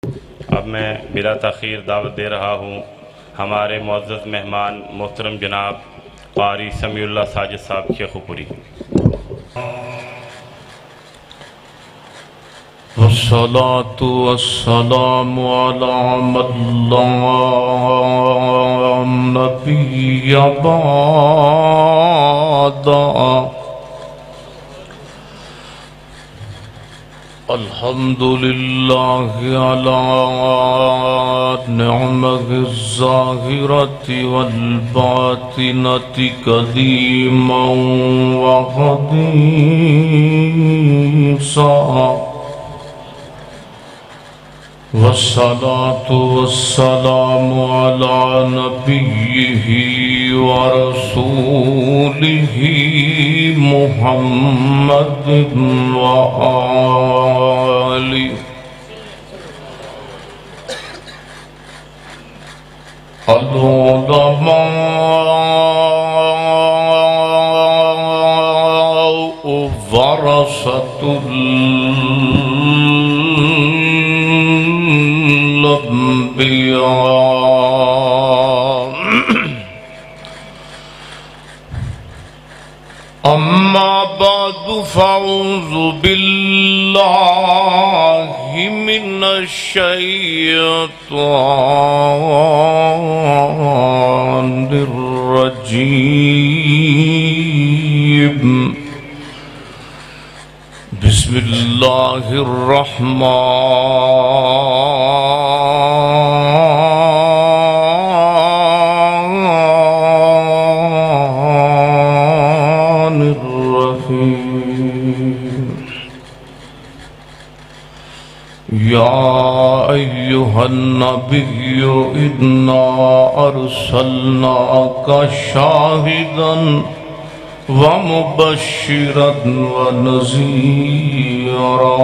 اب میں بلا تاخیر دعوت دے رہا ہوں ہمارے معزز مہمان محترم جناب قاری سمیع اللہ ساجد صاحب شیخ پوری۔ والصلاة والسلام على من لا نبي بعده الحمد لله على نعمه الظاهرة والباطنة قديما وحديثا والصلاة والسلام على نبيه ورسوله محمد وآله العلماء ورثة الأنبياء أما بعد فأعوذ بالله من الشيطان الرجيم بسم الله الرحمن الرحيم يا أيها النبي إنا أرسلناك شاهدا ومبشرا ونذيرا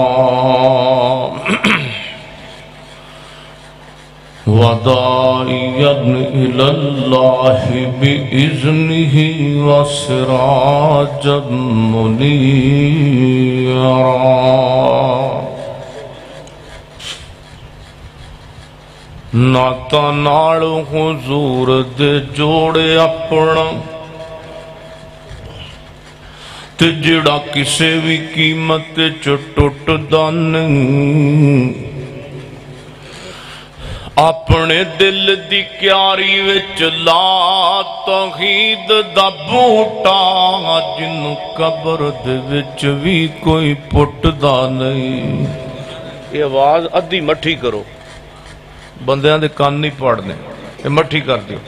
وداعيا إلى الله بإذنه وسراجا منيرا ناتا نال حضور دے جوڑے اپنا تے جڑا کسے بھی قیمت ٹوٹدا نہیں اپنے دل دی کیاری وچ لا توحید دا بوٹا جنوں قبر دے وچ بھی کوئی پٹدا نہیں۔ یہ آواز ادھی مٹھی کرو، بندیاں دے کان نہیں پڑھنے، یہ مٹھی کر دیو۔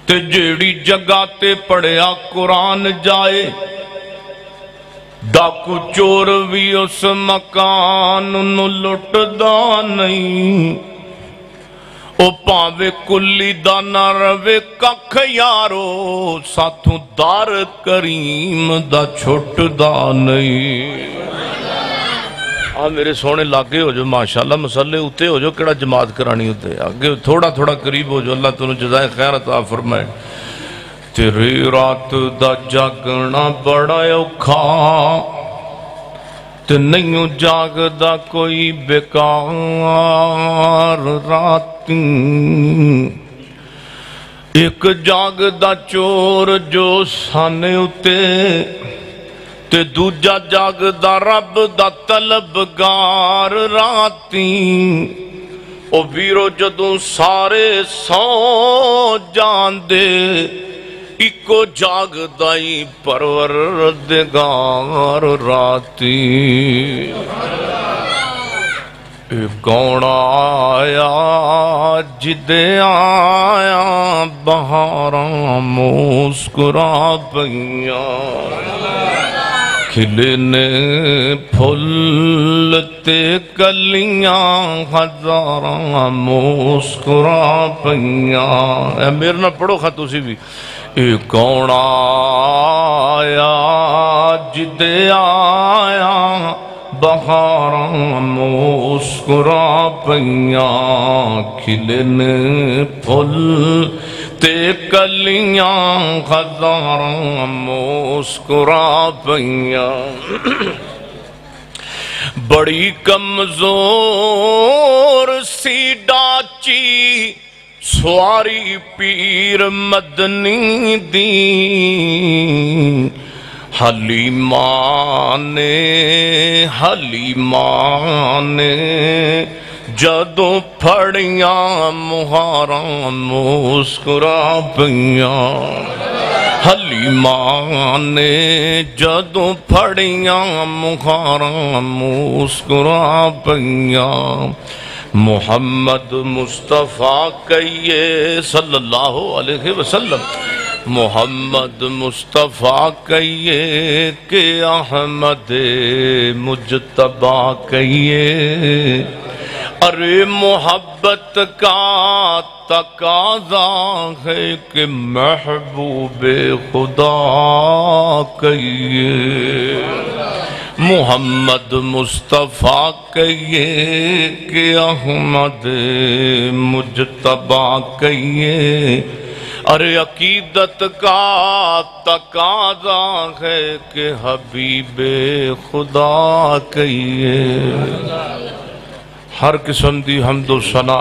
تے جیڑی جگہ تے پڑھیا قرآن جائے ڈاکو چور بھی اس مکان نو لٹدا نہیں، او پاوے کلی دا نہ روے ککھ یارو ساتھوں دار کریم دا چھٹدا نہیں۔ میرے سونے لاگے ہو جو ماشاءاللہ مسلے اتے ہو جو کیڑا جماعت کرانی ہوتے آگے تھوڑا تھوڑا قریب ہو جو اللہ تنہوں جزائے خیر عطا فرمائے۔ تیری رات دا جاگنا بڑا اوکھا تے نہیں جاگ دا کوئی بیکار راتی، ایک جاگ دا چور جو سانے اتے تے دوجا جاگ دا رب دا طلبگار راتی، او ویرو جدوں سارے سو جان دے اکو جاگ دائی پروردگار راتی۔ کون آیا جدے آیا بہاراں مسکرا پئیاں، کھلنے پھول تے کلیاں ہزاراں مسکرا پئیاں۔ اے میرے نہ پڑھو خط اسی بھی۔ اے کون آیا جدے آیا بہاراں مسکرا پئیاں، کھلنے پھول تے کلیاں ہزاراں مسکرا پئیاں۔ بڑی کمزور سی ڈاچی سواری پیر مدنی دی حلیمہ نے جدوں پھڑیاں مہاراں مسکرا پیاں حلیمہ نے جدوں پھڑیاں مہاراں مسکرا پیاں محمد مصطفیٰ کہیے صلی اللہ علیہ وسلم محمد مصطفیٰ کہیے کہ احمد مجتبیٰ کہیے ارے محبت کا تقاضا ہے کہ محبوب خدا کہیے محمد مصطفیٰ کہیے کہ احمد مجتبیٰ کہیے ارے عقیدت کا تقاضا ہے کہ حبیب خدا کہیے ہر قسم دی حمد و ثنا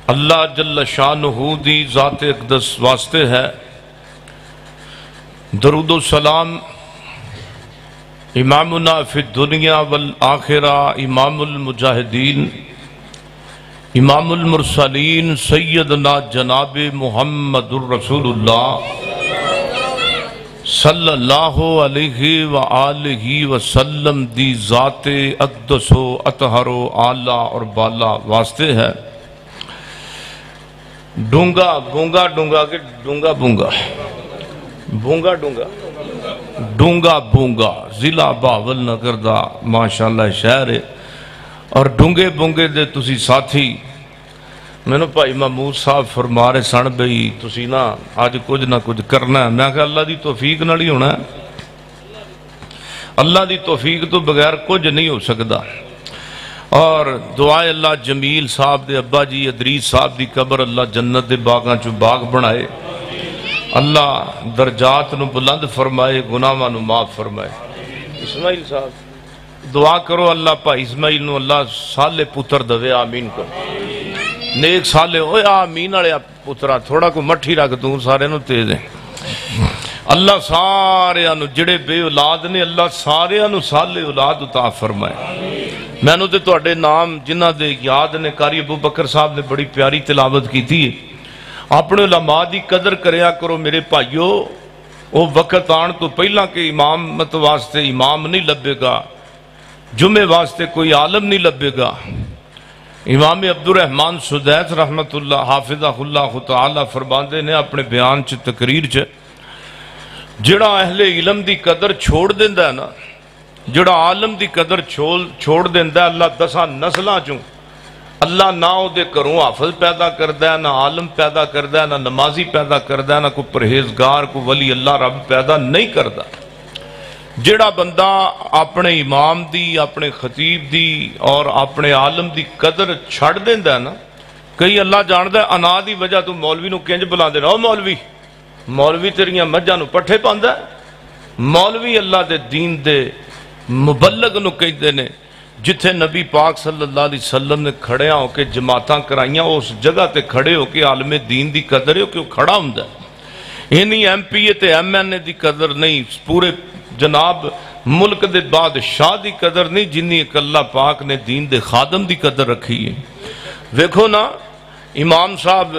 اللہ جل شانہ دی ذات اقدس واسطے ہے درود و سلام امامنا فی الدنیا والآخرہ امام المجاہدین امام المرسلین سیدنا جناب محمد الرسول اللہ صلی اللہ علیہ وآلہ وسلم دی ذات اقدس و اطہر و اعلیٰ اور بالا واسطے ہے ڈونگا بونگا ڈونگا کے ڈونگا بونگا بونگا ڈونگا ڈونگا بونگا ضلع بہاول نگر دا ماشاءاللہ شہر ہے اور ڈونگے بونگے دے تسی ساتھی میں نے بھائی محمود صاحب فرما رہے سن بھئی تسی نا آج کچھ نہ کچھ کرنا ہے میں کہا اللہ دی توفیق نہ نہیں ہونا ہے اللہ دی توفیق تو بغیر کچھ نہیں ہو سکتا اور دعائے اللہ جمیل صاحب دے ابا جی ادریس صاحب دی قبر اللہ جنت دے باغاں چو باغ بنائے اللہ درجات نو بلند فرمائے گناہاں نو معاف فرمائے اسماعیل صاحب دعا کرو اللہ پا اسماعیل نو اللہ سالے پتر دوے آمین کرو نیک سالے ہوئے آمین آلے پترہ تھوڑا کو مٹھی رکھ دوں سارے نو تیز ہیں اللہ سارے انو جڑے بے اولاد نے اللہ سارے انو سالے اولاد عطا فرمائے میں نے تو اڈے نام جنہ دے یاد نے قاری ابو بکر صاحب نے بڑی پیاری تلاوت کی تھی اپنے علماء دی قدر کریا کرو میرے بھائیو وہ وقت آن تو پہلا کہ امامت واسطے امام نہیں لبے گا جمعے واسطے کوئی عالم نہیں لبے گا امام عبد الرحمن سدیس رحمت اللہ حافظہ اللہ تعالی فرماندے نے اپنے بیان چ تقریر چ جڑا اہل علم دی قدر چھوڑ دیندہ ہے نا جڑا عالم دی قدر چھوڑ دیندہ ہے اللہ 10 نسلاں چوں اللہ نہ او دے کروں حافظ پیدا کردہ ہے نہ عالم پیدا کردہ ہے نہ نمازی پیدا کردہ ہے نہ کوئی پرہیزگار کوئی ولی اللہ رب پیدا نہیں کردہ جڑا بندہ اپنے امام دی اپنے خطیب دی اور اپنے عالم دی قدر چھڑ دیندہ ہے نا کئی اللہ جاندہ ہے انا دی وجہ تو مولوی نو کنج بلا دینا او مولوی تیریاں مجھا نو پٹھے پاندہ ہے مولوی اللہ دے دین دے مبلغ نو کہی دینے جتھے نبی پاک صلی اللہ علیہ وسلم نے کھڑے ہو کے جماعتاں کرائیاں اس جگہ تے کھڑے ہو کے عالم دین دی قدر ہے کہ وہ کھڑا ہوں ہے انہی ایم پی اے تے ایم این اے دی قدر نہیں پورے جناب ملک دے بادشاہ دی قدر نہیں جنہی ایک اللہ پاک نے دین دے خادم دی قدر رکھی ہے ویکھو نا امام صاحب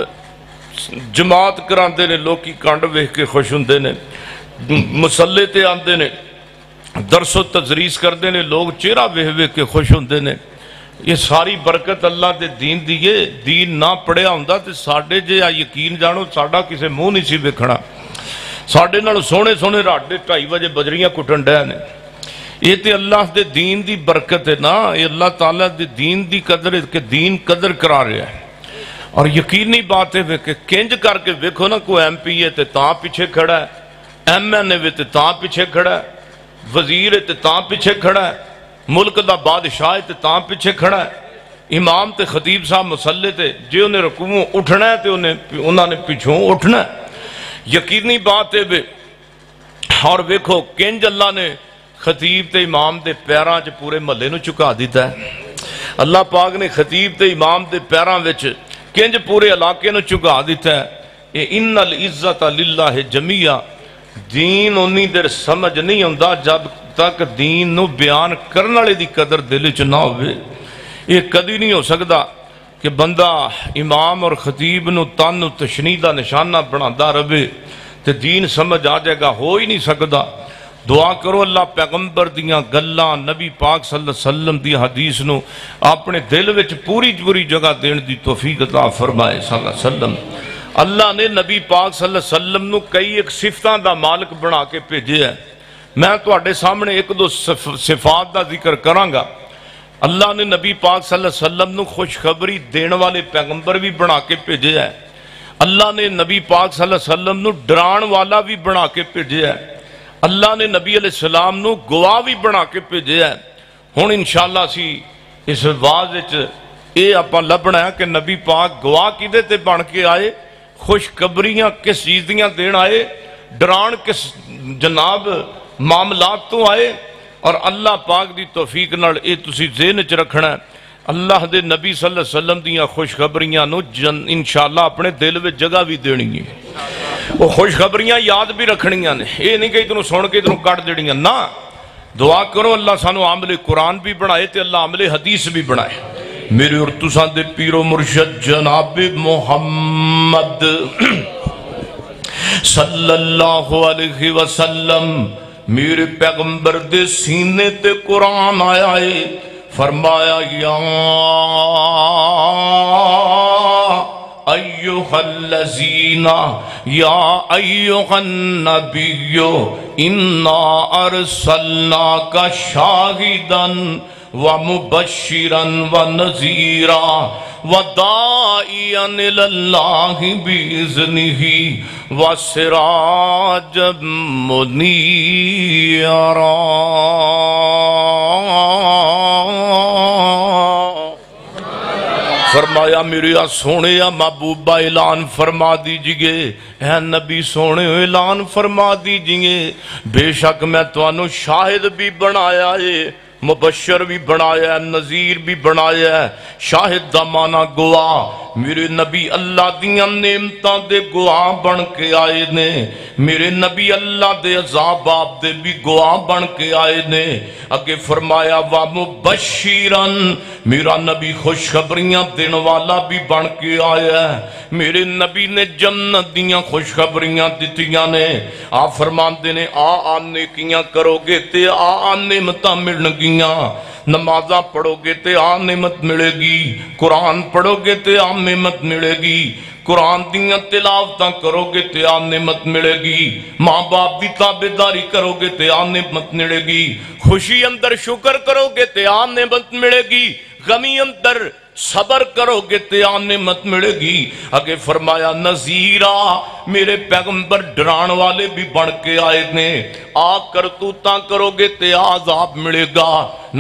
جماعت کراندے نے لوگ کی کانڈ ویکھ کے خوش ہوندے نے مسلے تے آندے نے درس و تدریس کردے نے لوگ چہرہ ویکھ کے خوش ہوندے نے یہ ساری برکت اللہ دے دین دیئے دین نہ پڑھیا ہوندا تے ساڈے جے یقین جانو ساڈا کسے منہ نہیں سی ویکھنا ساڈے نال سونے سونے رات دے 2:30 بجے بجریاں کٹن ڈے نے یہ تے اللہ دے دین دی برکت ہے نا یہ اللہ تعالیٰ دے دین دی قدر ہے کہ دین قدر کرا رہا ہے اور یقینی بات ہے کہ کنج کر کے ویکھو نا کوئی ایم پی اے تے تاں پیچھے کھڑا ہے ایم این اے تے تاں پیچھے کھڑا ہے وزیر تے تاں پیچھے کھڑا ہے ملک دا بادشاہ تے تاں پیچھے کھڑا ہے امام تے خطیب صاحب مسلے تے جے انہیں رکوعوں اٹھنا ہے تے انہوں نے پیچھوں اٹھنا ہے یقینی بات ہے بے اور ویکھو کنج اللہ نے خطیب تے امام دے پیراں چ پورے محلے نو جھکا دیتا ہے۔ اللہ پاک نے خطیب تے امام دے پیراں وچ کنج پورے علاقے نو جھکا دیتا ہے۔ اے ان العزت للہ جمیعا، دین اونی دیر سمجھ نہیں ہوندا جب تک دین نو بیان کرنے والے دی قدر دل چ نہ ہوئے۔ یہ کدی نہیں ہو سکتا کہ بندہ امام اور خطیب نو تن و تشنیع دا نشانہ بناتا رہے تے دین سمجھ آ جائے گا، ہو ہی نہیں سکتا۔ دعا کرو اللہ پیغمبر دیاں گلاں، نبی پاک صلی اللہ علیہ وسلم دی حدیث نو اپنے دل وچ پوری پوری جگہ دین دی توفیق عطا فرمائے صلی اللہ علیہ وسلم۔ اللہ نے نبی پاک صلی اللہ علیہ وسلم نو کئی ایک صفتاں دا مالک بنا کے بھیجے ہے۔ میں تواڈے سامنے ایک دو صفات دا ذکر کراں گا۔ اللہ نے نبی پاک صلی اللہ علیہ وسلم نو خوشخبری دین والے پیغمبر بھی بنا کے بھیجے ہے۔ اللہ نے نبی پاک صلی اللہ علیہ وسلم نو ڈران والا بھی بنا کے بھیجے ہے۔ اللہ نے نبی علیہ السلام نو گواہ بھی بنا کے بھیجے ہے۔ ہن انشاءاللہ اسی اس واز وچ اے آپاں لبنا ہے کہ نبی پاک گواہ کدے تے بن کے آئے، خوشخبریاں کس چیز دیاں دین آئے، ڈران کس جناب معاملات تو آئے، اور اللہ پاک دی توفیق نال اے تسی ذہن چ رکھنا ہے۔ اللہ دے نبی صلی اللہ علیہ وسلم دیاں خوشخبریاں نو انشاءاللہ اپنے دل میں جگہ بھی دینی ہے۔ وہ خوشخبریاں یاد بھی رکھنیاں نے، یہ نہیں کہ اتنوں سن کے اتنوں کٹ دیڑیاں، نہ دعا کرو اللہ سانو عامل قرآن بھی بنائے تے اللہ عامل حدیث بھی بنائے۔ میرے اور تساں دے پیر و مرشد جناب محمد صلی اللہ علیہ وسلم، میرے پیغمبر دے سینے تے قرآن آیا ہے، فرمایا یا ایوہ الذین یا ایوہ النبی انا ارسلناک شاہدا ومبشرا ونذیرا وداعیا الی اللہ باذنہ وسراجا منیرا۔ فرمایا میرے سونے محبوبہ اعلان فرما دیجئے، اے نبی سونے اعلان فرما دیجئے، بے شک میں توانو شاہد بھی بنایا ہے، مبشر بھی بنایا ہے، نذیر بھی بنایا ہے۔ شاہد دا مانا گواہ، میرے نبی اللہ دیاں نعمتاں دے گواہ بن کے آئے نے، میرے نبی اللہ دے عذاب آپ دے بھی گواہ بن کے آئے نے۔ اگے فرمایا وَمُبَشِّرًا، میرا نبی خوشخبریاں دین والا بھی بن کے آیا ہے۔ میرے نبی نے جنت دیاں خوشخبریاں دتیاں نے۔ آپ فرماندے نے آ نیکیاں کرو گے تے آ نعمتاں ملن گیاں، نمازاں پڑھو گے تے آ نعمت ملے گی، قرآن پڑھو گے تے آ نعمت ملے گی، قرآن دیاں تلاوتاں کرو گے تے آ نعمت ملے گی، ماں باپ دی تابعداری کرو گے تے آ نعمت ملے گی، خوشی اندر شکر کرو گے تے آ نعمت ملے گی، غمی اندر صبر کرو گے تے آ نعمت ملے گی۔ اگے فرمایا نذیرا، میرے پیغمبر ڈران والے بھی بن کے آئے نے۔ آ کرتوتاں کرو گے تے عذاب ملے گا،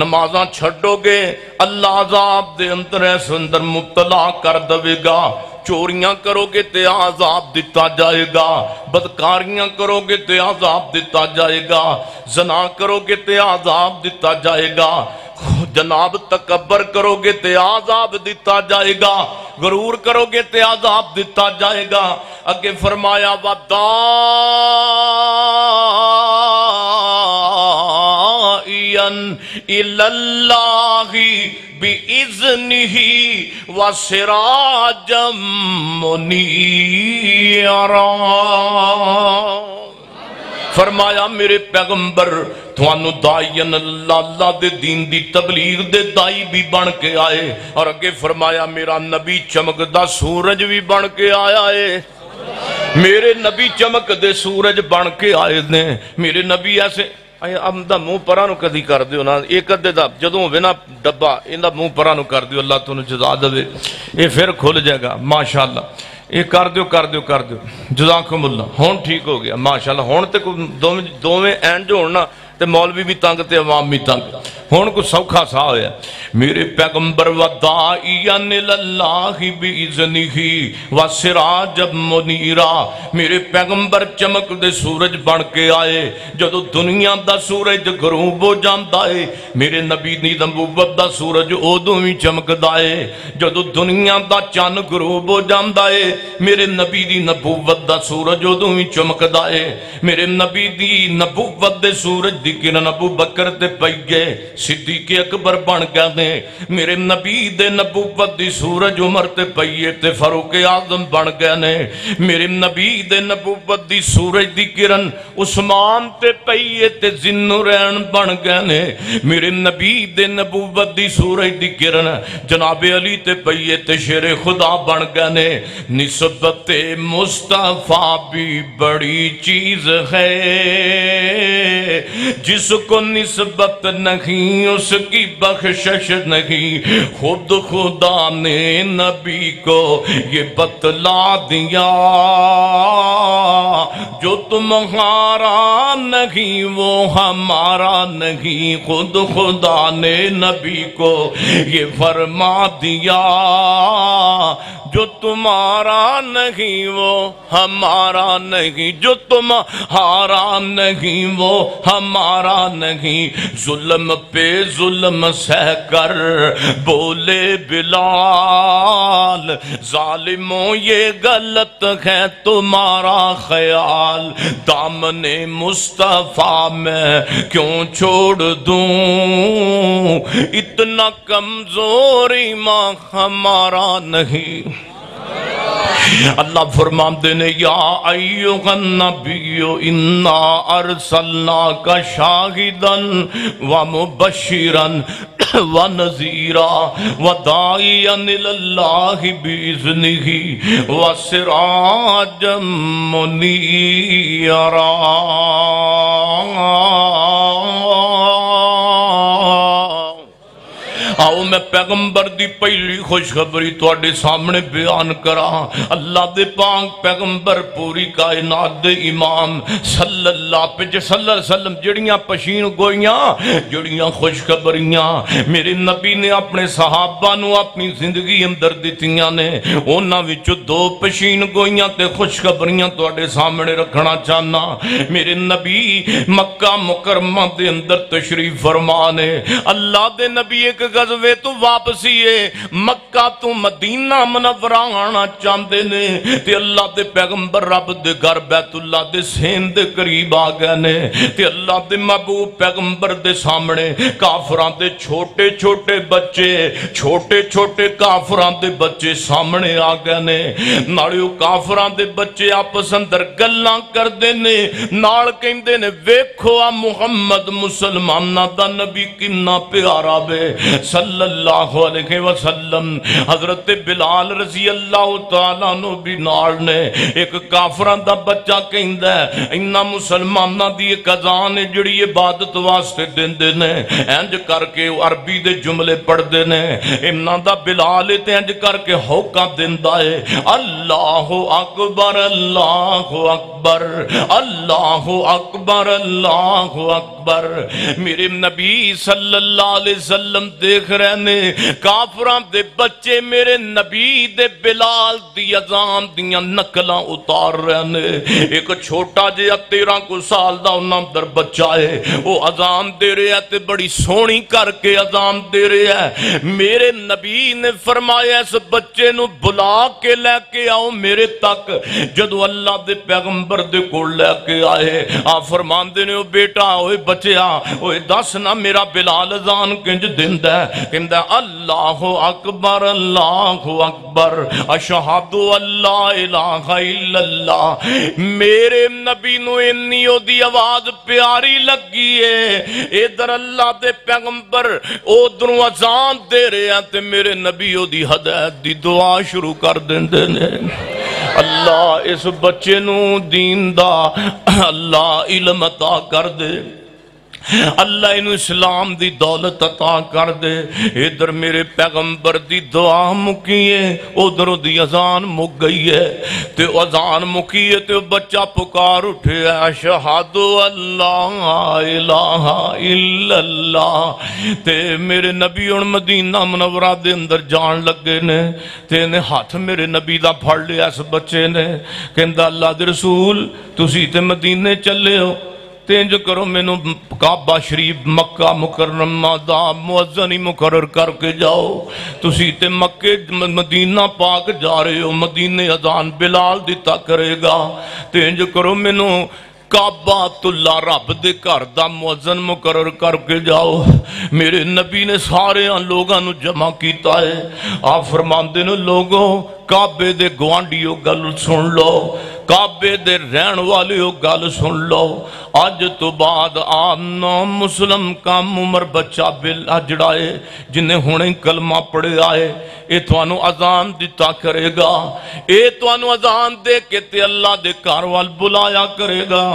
نمازاں چھڑو گے اللہ عذاب دے اندر ایسے اندر مبتلا کر دے گا، چوریاں کرو گے تے عذاب دیتا جائے گا، بدکاریاں کرو گے تے عذاب دیتا جائے گا، زنا کرو گے تے عذاب دیتا جائے گا، جناب تکبر کرو گے تے عذاب دیتا جائے گا، غرور کرو گے تے عذاب دیتا جائے گا۔ اگے فرمایا وَدَاعِيًا إِلَى اللَّهِ بِإِذْنِهِ وَسِرَاجًا مُنِيرًا۔ فرمایا میرے پیغمبر توانو دائین اللہ دے دین دی تبلیغ دے دائی بھی بن کے آئے، اور اگے فرمایا میرا نبی چمک دا سورج بھی بن کے آیا ہے، میرے نبی چمک دے سورج بن کے آئے نے۔ میرے نبی ایسے امدہ منہ پرانو کدی کر دیو نا، ایک ادھے دا جدوں ہوئے نا ڈبا اندہ منہ پرانو کر دیو، اللہ تو نے جزا دے، یہ پھر کھل جائے گا ماشاءاللہ۔ یہ کر دیو کر دیو کر دیو، جزاکم اللہ، ہون ٹھیک ہو گیا ماشاءاللہ۔ ہون تے دوویں اینڈ جو ہونا تے مولوی بھی تنگ تے عوام بھی تنگ. ہن کو سوکھا سا ہویا میرے پیغمبر وداعیان اللہ باذنہ وسراجا منیرا. میرے پیغمبر چمک دے سورج بن کے آئے. جدو دنیا دا سورج غروب ہو جاندا ہے میرے نبی دی نبوت دا سورج ادوں ہی چمکدا ہے. جدو دنیا دا چن غروب ہو جاندا ہے میرے نبی دی نبوت دا سورج ادوں ہی چمکدا ہے. میرے نبی دی نبوت دے سورج دی کرن ابو بکر تے پئی گئے صدیق اکبر بن گئے نے. میرے نبی دے نبوت دی سورج عمر تے پئیے تے فاروق اعظم بن گئے نے. میرے نبی دے نبوت دی سورج دی کرن عثمان تے پئیے تے ذوالنورین بن گئے نے. میرے نبی دے نبوت دی سورج دی کرن جناب علی تے پئیے تے شیر خدا بن گئے نے. نسبت مصطفیٰ بھی بڑی چیز ہے جس کو نسبت نہیں اس کی بخشش نہیں. خود خدا نے نبی کو یہ بتلا دیا جو تمہارا نہیں وہ ہمارا نہیں. خود خدا نے نبی کو یہ فرما دیا جو تمہارا نہیں وہ ہمارا نہیں. جو تمہارا نہیں وہ ہمارا نہیں. ظلم پہ ظلم سہ کر بولے بلال ظالموں یہ غلط ہے تمہارا خیال. دامن مصطفیٰ میں کیوں چھوڑ دوں اتنا کمزور ایمان ہمارا نہیں. اللہ فرماتے نے یا ایھا النبی انا ارسلناک شاہدا ومبشرا ونذیرا وداعیا الی اللہ باذنہ وسراجا منیرا. آؤ میں پیغمبر دی پہلی خوشخبری تواڈے سامنے بیان کرا. اللہ دے پاک پیغمبر پوری کائنات دے امام صلی اللہ علیہ وسلم جڑیاں پشین گوئیاں جڑیاں خوشخبریاں میرے نبی نے اپنے صحابہ نو اپنی زندگی اندر دتیاں نے. انہاں وچوں دو پشین گوئیاں تے خوشخبریاں تواڈے سامنے رکھنا چاہنا. میرے نبی مکہ مکرمہ دے اندر تشریف فرما نے. اللہ دے نبی ایک غزوے تو واپسی ہے مکہ تو مدینہ منورہ آنا چاہتے نے تے اللہ دے پیغمبر رب دے گھر بیت اللہ دے سین دے قریب آ گئے نے تے اللہ دے محبوب پیغمبر دے سامنے کافران دے چھوٹے چھوٹے بچے کافران دے بچے سامنے آ گئے نے. نالیو کافران دے بچے آپس اندر گلاں کر دے نے نال کہندے نے ویکھو آ محمد مسلمانہ دا نبی کنا پیارا بے صلی اللہ علیہ وسلم. حضرت بلال رضی اللہ تعالیٰ عنہ بھی نال نے ایک کافران دا بچہ کہندا ہے انہاں مسلماناں دی ایک اذان جڑی عبادت واسطے دیندے نے انج کر کے عربی دے جملے پڑھدے نے. انہاں دا بلال تے انج کر کے ہوکا دیندا ہے اللہ اکبر اللہ اکبر اللہ اکبر اللہ اکبر. میرے نبی صلی اللہ علیہ وسلم دیکھ رہے نے کافران دے بچے میرے نبی دے بلال دی اذان دیاں نقلاں اتار رہے نے. ایک چھوٹا جہا 13 کو سال دا انہاں در بچہ ہے وہ اذان دے رہے ہیں تے بڑی سونی کر کے اذان دے رہے ہیں. میرے نبی نے فرمایا اس بچے نو بلا کے لے کے آؤ میرے تک. جدو اللہ دے پیغمبر دے کو لے کے آئے آپ فرمان دے نے بیٹا اوے بچیا اوے دس نا میرا بلال اذان کنج دیندا ہے. کہندا اللہ اکبر اشہد اللہ الہ الا اللہ. میرے نبی نو انی او دی آواز پیاری لگی ہے ادھر اللہ دے پیغمبر ادھروں اذان دے رہے ہیں تے میرے نبی او دی ہدایت دی دعا شروع کر دیندے نے. اللہ اس بچے نو دین دا اللہ علم عطا کر دے. اللہ انہوں اسلام دی دولت عطا کر دے۔ ادھر میرے پیغمبر دی دعا مکیے، ادھر دی اذان مک گئی ہے، تے اذان مکیے تے بچہ پکار اٹھے، اشہد اللہ الہ الا اللہ۔ تے میرے نبی ان مدینہ منورہ دے اندر جان لگے نے، تے انہیں ہاتھ میرے نبی دا پھڑ لیا اس بچے نے، کہندہ اللہ دے رسول تسی تے مدینے چلے ہو، تینج کرو مینو کعبہ شریف مکہ مکرمہ دا مؤذن مقرر کر کے جاؤ، تسی تے مکہ مدینہ پاک جا رہے ہو، مدینے اذان بلال دیتا کرے گا، تینج کرو مینو کعبۃ اللہ رب دے گھر دا مؤذن مقرر کر کے جاؤ۔ میرے نبی نے سارے لوگاں نو جمع کیتا ہے، آپ فرماندے نے لوگوں کعبے دے گوانڈیو گل سن لو، کعبے دے رہن والیو گل سن لو، آج تو بعد آپ نام مسلم کام عمر بچہ جڑا ہے جنہیں ہونے کلمہ پڑھے آئے، اے توانو اذان دیتا کرے گا، اے توانو اذان دے کے تے اللہ دے کاروال بلایا کرے گا،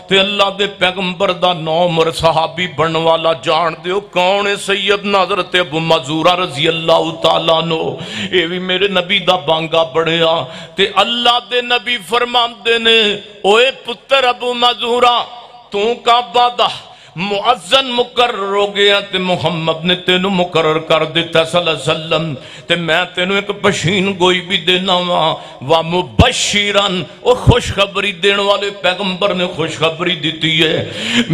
تے اللہ دے پیغمبر دا نومر صحابی بن والا جان دیو کون سیدنا حضرت ابو معذورہ رضی اللہ تعالیٰ نو، اے بھی میرے نبی دا بانگا پڑھیا، تے اللہ دے نبی فرمان دے نے، اوے پتر ابو معذورہ تو کعبہ دا مؤذن مقرر ہو گیا تے محمد نے تینوں مقرر کر دیتا صلی اللہ علیہ وسلم، تے میں تینوں ایک پشین گوئی بھی دینا وَمُبَشِّرًا، او خوشخبری دین والے پیغمبر نے خوشخبری دیتی ہے۔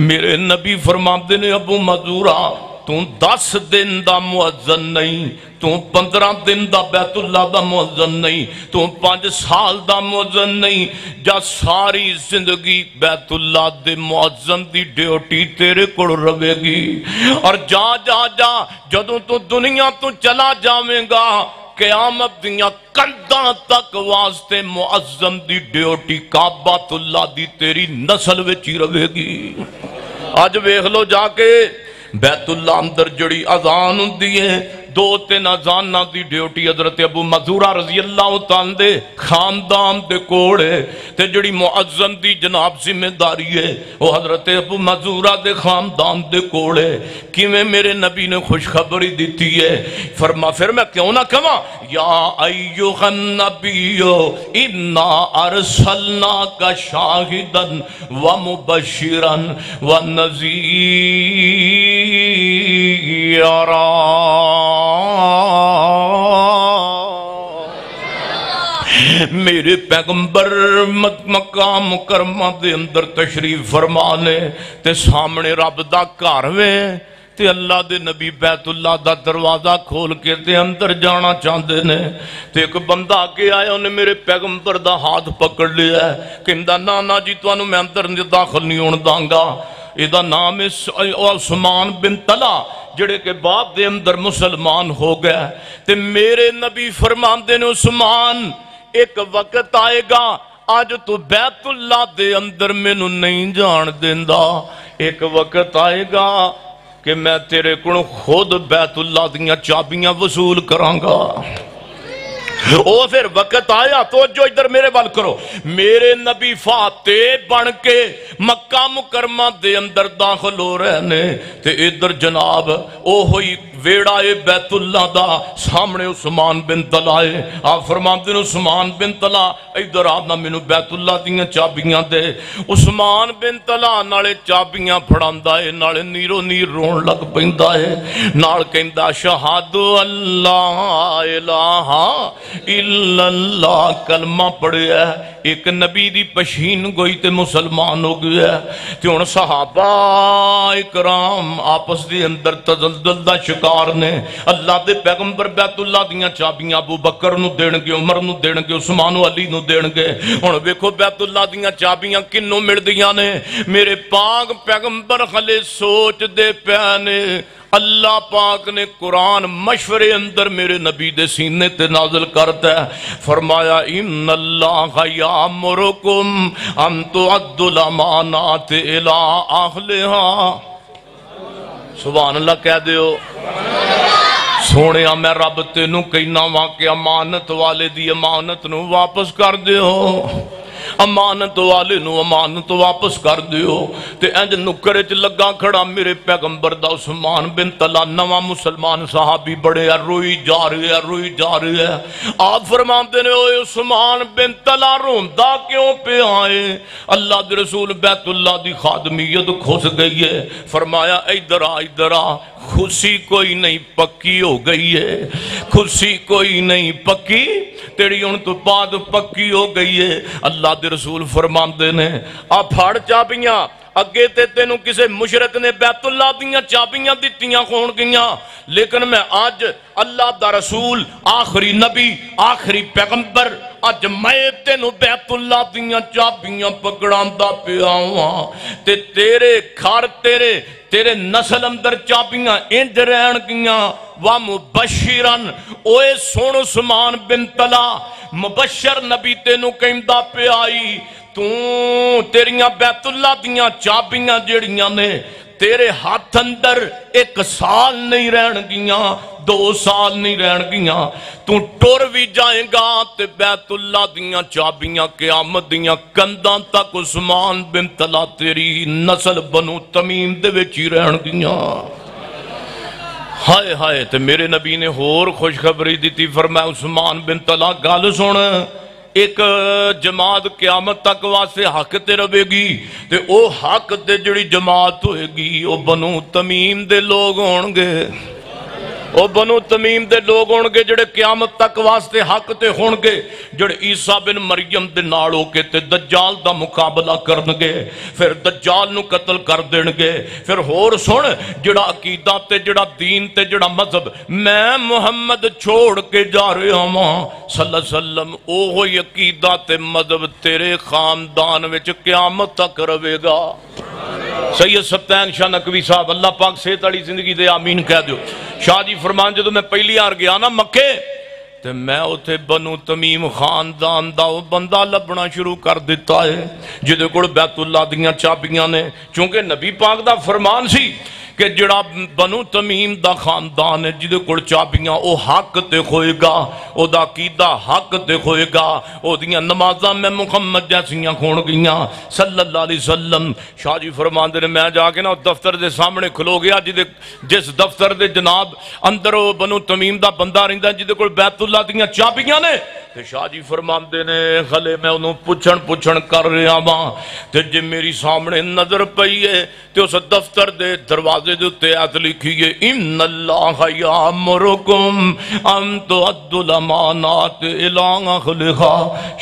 میرے نبی فرماتے نے ابو معذورہ تو 10 دن دا مؤذن نہیں، تو 15 دن دا بیت اللہ دا مؤذن نہیں، تو 5 سال دا مؤذن نہیں، جا ساری زندگی بیت اللہ دے مؤذن دی ڈیوٹی تیرے کڑ روے گی، اور جا جا جا جدوں تو دنیا تو چلا جاویں گا قیامت دیاں کنداں تک واسطے مؤذن دی ڈیوٹی کعبۃ اللہ دی تیری نسل وچی روے گی۔ آج ویکھ لو جا کے بیت اللہ اندر جڑی اذان ہوندی ہے، 2-3 اذانہ دی ڈیوٹی حضرت ابو معذورہ رضی اللہ تعالیٰ دے خاندان دے کوڑے، تے جڑی مؤذن دی جناب ذمہ داری ہے وہ حضرت ابو معذورہ دے خاندان دے کوڑے۔ کیویں میرے نبی نے خوشخبری دیتی ہے، فرما پھر میں کیوں نہ کہاں یا ایھا النبی انا ارسلناک شاہدا ومبشرا ونذیرا۔ میرے پیغمبر مکہ مکرمہ دے اندر تشریف فرمانے تے سامنے رب دا گھر وے، تے اللہ دے نبی بیت اللہ دا دروازہ کھول کے تے اندر جانا چاہتے نے، تے ایک بندہ کے آیا انہیں میرے پیغمبر دا ہاتھ پکڑ لیا ہے، کہندہ نانا جی توانو میں اندر داخل نہیں ہون دانگا۔ ایدہ نام عثمان بن طلحہ جڑے کے باپ دے اندر مسلمان ہو گیا، تے میرے نبی فرماندے نے عثمان ایک وقت آئے گا آج تو بیت اللہ دے اندر میں نو نہیں جان دیندہ، ایک وقت آئے گا کہ میں تیرے کو خود بیت اللہ دیاں چابیاں وصول کرانگا۔ او پھر وقت آیا تو جو ادھر میرے بال کرو، میرے نبی فاتح بن کے مکہ مکرمہ دے اندر داخل ہو رہنے، تے ادھر جناب او ہوئی ویڑا بیت اللہ دا سامنے عثمان بن طلحہ، آپ فرماتے ہیں عثمان بن طلحہ ادھر آنا مینو بیت اللہ دیاں چابیاں دے۔ عثمان بن طلحہ نالے چابیاں پھڑاندا ہے، نالے نیرو نیر رون لگ پیندا ہے، نال کہندا شہاد اللہ الہ الا اللہ، کلمہ پڑھیا ہے، ایک نبی دی پشین گوئی تے مسلمان ہو گیا ہے۔ تے ہن صحابہ اکرام آپس دی اندر تزلزل دا شکار نے، اللہ دے پیغمبر بیت اللہ دیاں چابیاں ابو بکر نو دین گے، عمر نو دین گے، عثمان و علی نو دین گے۔ ہن ویکھو بیت اللہ دیاں چابیاں کنوں مل دیاں نے، میرے پاک پیغمبر خلے سوچ دے پیانے، اللہ پاک نے قرآن مشورے اندر میرے نبی دے سینے تے نازل کرتا ہے، فرمایا ان اللہ یامرکم ان تؤدوا الامانات الی اہلھا۔ سبحان اللہ کہہ دیو، سونیا میں رب تینوں کہنا وا کہ امانت والے دی امانت نو واپس کر دیو۔ امانت والے نو امانت واپس کر دیو تے انج نکر وچ لگا کھڑا میرے پیغمبر دا عثمان بن طلحہ نواں مسلمان صحابی بڑے روئی جا رہے ہیں آپ فرماندے نے اوے عثمان بن طلحہ روندا کیوں پہ آئے؟ اللہ دے رسول بیت اللہ دی خادمیت کھس گئی ہے۔ فرمایا ادھر آ خوشی کوئی نہیں پکی ہو گئی ہے، خوشی کوئی نہیں پکی تیری ان تو بعد پکی ہو گئی ہے۔ اللہ دے رسول فرماندے نے آ پھاڑ چابیاں اگے تے تینوں کسے مشرک نے بیت اللہ دیاں چابیاں دتیاں کھون گیاں، لیکن میں آج اللہ دا رسول آخری نبی آخری پیغمبر اج میں تینوں بیت اللہ دیاں چابیاں پکڑاندا پیا ہاں تے تیرے گھر تیرے نسل اندر چابیاں انج رہن گیاں وا مبشرن اوے سن عثمان بن طلحہ مبشر نبی تینوں کہندا پیا آئی تیریاں بیت اللہ دیاں چابیاں جڑیاں نے تیرے ہاتھ اندر 1 سال نہیں رہن گیاں 2 سال نہیں رہن گیاں تو ٹر بھی جائیں گا تے بیت اللہ دیاں چابیاں قیامت دیاں کنداں تک عثمان بن طلحہ تیری نسل بنو تمیم دے وچ ہی رہن گیاں۔ ہائے ہائے تے میرے نبی نے ہور خوشخبری دیتی فرمایا عثمان بن طلحہ گل سن ایک جماعت قیامت تک واسطے حق تے رہے گی تے او حق تے جڑی جماعت ہوئے گی او بنو تمیم دے لوگ ہون گے، او بنو تمیم دے لوگ ہون گے جڑے قیامت تک واسطے حق تے ہون گے، جڑے عیسیٰ بن مریم دے نال ہو کے تے دجال دا مقابلہ کرن گے، پھر دجال نو قتل کر دین گے۔ پھر ہور سن جڑا عقیدہ تے جڑا دین تے جڑا مذہب میں محمد چھوڑ کے جا رہا ہوں صلی اللہ علیہ وسلم اوہی عقیدہ تے مذہب تیرے خاندان وچ قیامت تک رہے گا۔ سید سبتین شاہ نقوی صاحب اللہ پاک صحت والی زندگی دے آمین کہہ دیو۔ شاہ جی فرمان جدو میں پہلی آر گیا نا مکے تے میں اتے بنو تمیم خاندان دا وہ بندہ لبنا شروع کر دیتا ہے جدو کوڑ بیت اللہ دیاں چابیاں نے، چونکہ نبی پاک دا فرمان سی کہ جڑا بنو تمیم دا خاندان ہے جدے کوڑ چابیاں او حق تے کھوئے گا، او دا عقیدہ حق تے کھوئے گا، او دیاں نمازاں میں محمد جیسیاں کھون گیاں صلی اللہ علیہ وسلم۔ شاہ جی فرمان دے میں جا کے نا دفتر دے سامنے کھلو گیا جس دفتر دے جناب اندر او بنو تمیم دا بندہ رہندا جدے کوڑ بیت اللہ دیاں چابیاں نے تے شاہ جی فرمان دے نے خلے میں انہوں پچھن کر رہا ماں تے جے میری سامنے نظر پئی ہے تے اس دفتر دے دروازے دے تے آیت لکھی ہے ان اللہ یامرکم ان تؤدوا الامانات الی اہلھا۔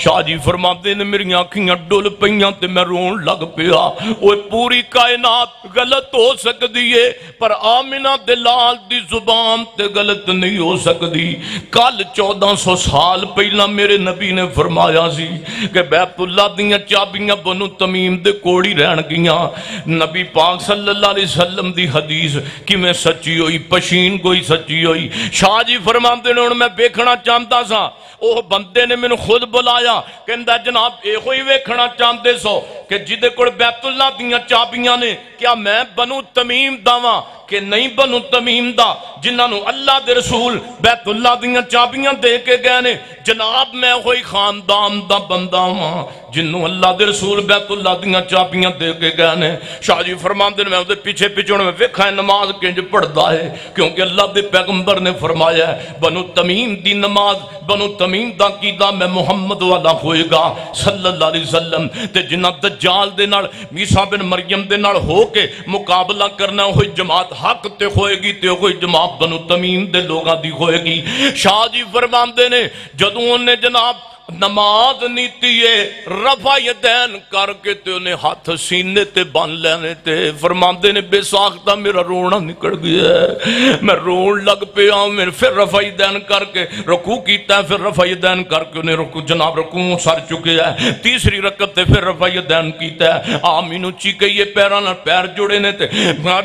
شاہ جی فرمان دے نے میری آنکھیاں ڈول پئیاں تے میں رون لگ پیا، اوہ پوری کائنات غلط ہو سکتی ہے پر آمنہ دلال دی زبان تے غلط نہیں ہو سکتی۔ کل 1400 سال پہلا میرے نبی نے فرمایا سی کہ بیت اللہ دیاں چابیاں بنو تمیم دے کوڑی رہن گیاں۔ نبی پاک صلی اللہ علیہ وسلم دی حدیث کی میں سچی ہوئی پشین کوئی سچی ہوئی۔ شاہ جی فرماندے نے میں بیکھنا چاہتا سا، اوہ بندے نے میں خود بلایا کہندہ جناب اے ہوئی ویکھنا چاہتے سو کہ جدے کوڑ بیت اللہ دیاں چابیاں نے کیا میں بنو تمیم داواں کہ نہیں بنو تمیم دا جنہاں اللہ دے رسول بیت اللہ دیاں چابیاں دے کے گئے نے جناب میں ہوئی خاندان دا بندہ ہوں جنہوں اللہ دے رسول بیت اللہ دیاں چابیاں دے کے گئے نے۔ شاہ جی فرمان دے میں اسے پیچھے پیچھوڑ میں ویکھا ہے نماز کنج پڑھدا ہے کیونکہ اللہ دے پیغمبر نے فرمایا ہے بنو تمیم دی نماز بنو تمیم دا قیدہ میں محمد والا ہوئے گا صلی اللہ علیہ وسلم تے جنہ دجال دے نال عیسیٰ بن مریم دے نال ہو کے مقابلہ کرنا ہوئی جماعت حق تے ہوئے گی تے ہوئی جماعت بنو تمیم دے لوگاں دی ہوئے گی۔ شاہ جی فرمان دے نے جدوں نے جناب نماز نیتی ہے رفع یدین کر کے تے انہیں ہاتھ سینے تے بان لینے تے فرماندے نے بے ساختہ میرا رونا نکڑ گیا ہے میں رون لگ پہ آؤں میں پھر رفع یدین کر کے رکوع کیتا ہے پھر رفع یدین کر کے انہیں جناب رکوع سر چکے ہے تیسری رکعت تے پھر رفع یدین کیتا ہے آمین اچھی کہیے پیرانا پیر جڑے نے تے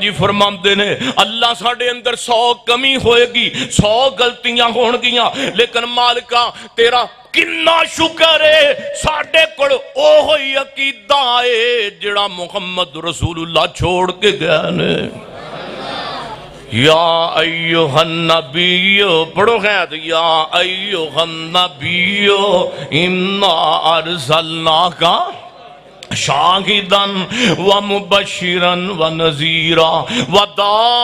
جی فرماندے نے اللہ ساڑھے اندر 100 کمی ہوئے گی 100 غلطیاں ہون گیاں لیکن مالکہ تیرا کنا شکر ہے ساڑھے کڑ اوہی عقیدہ ہے جڑا محمد رسول اللہ چھوڑ کے گیا نے یا ایوہ النبی پڑھو خیات یا ایوہ النبی انا ارسلناک شاہدن ومبشرن ونذیرا وداعیاً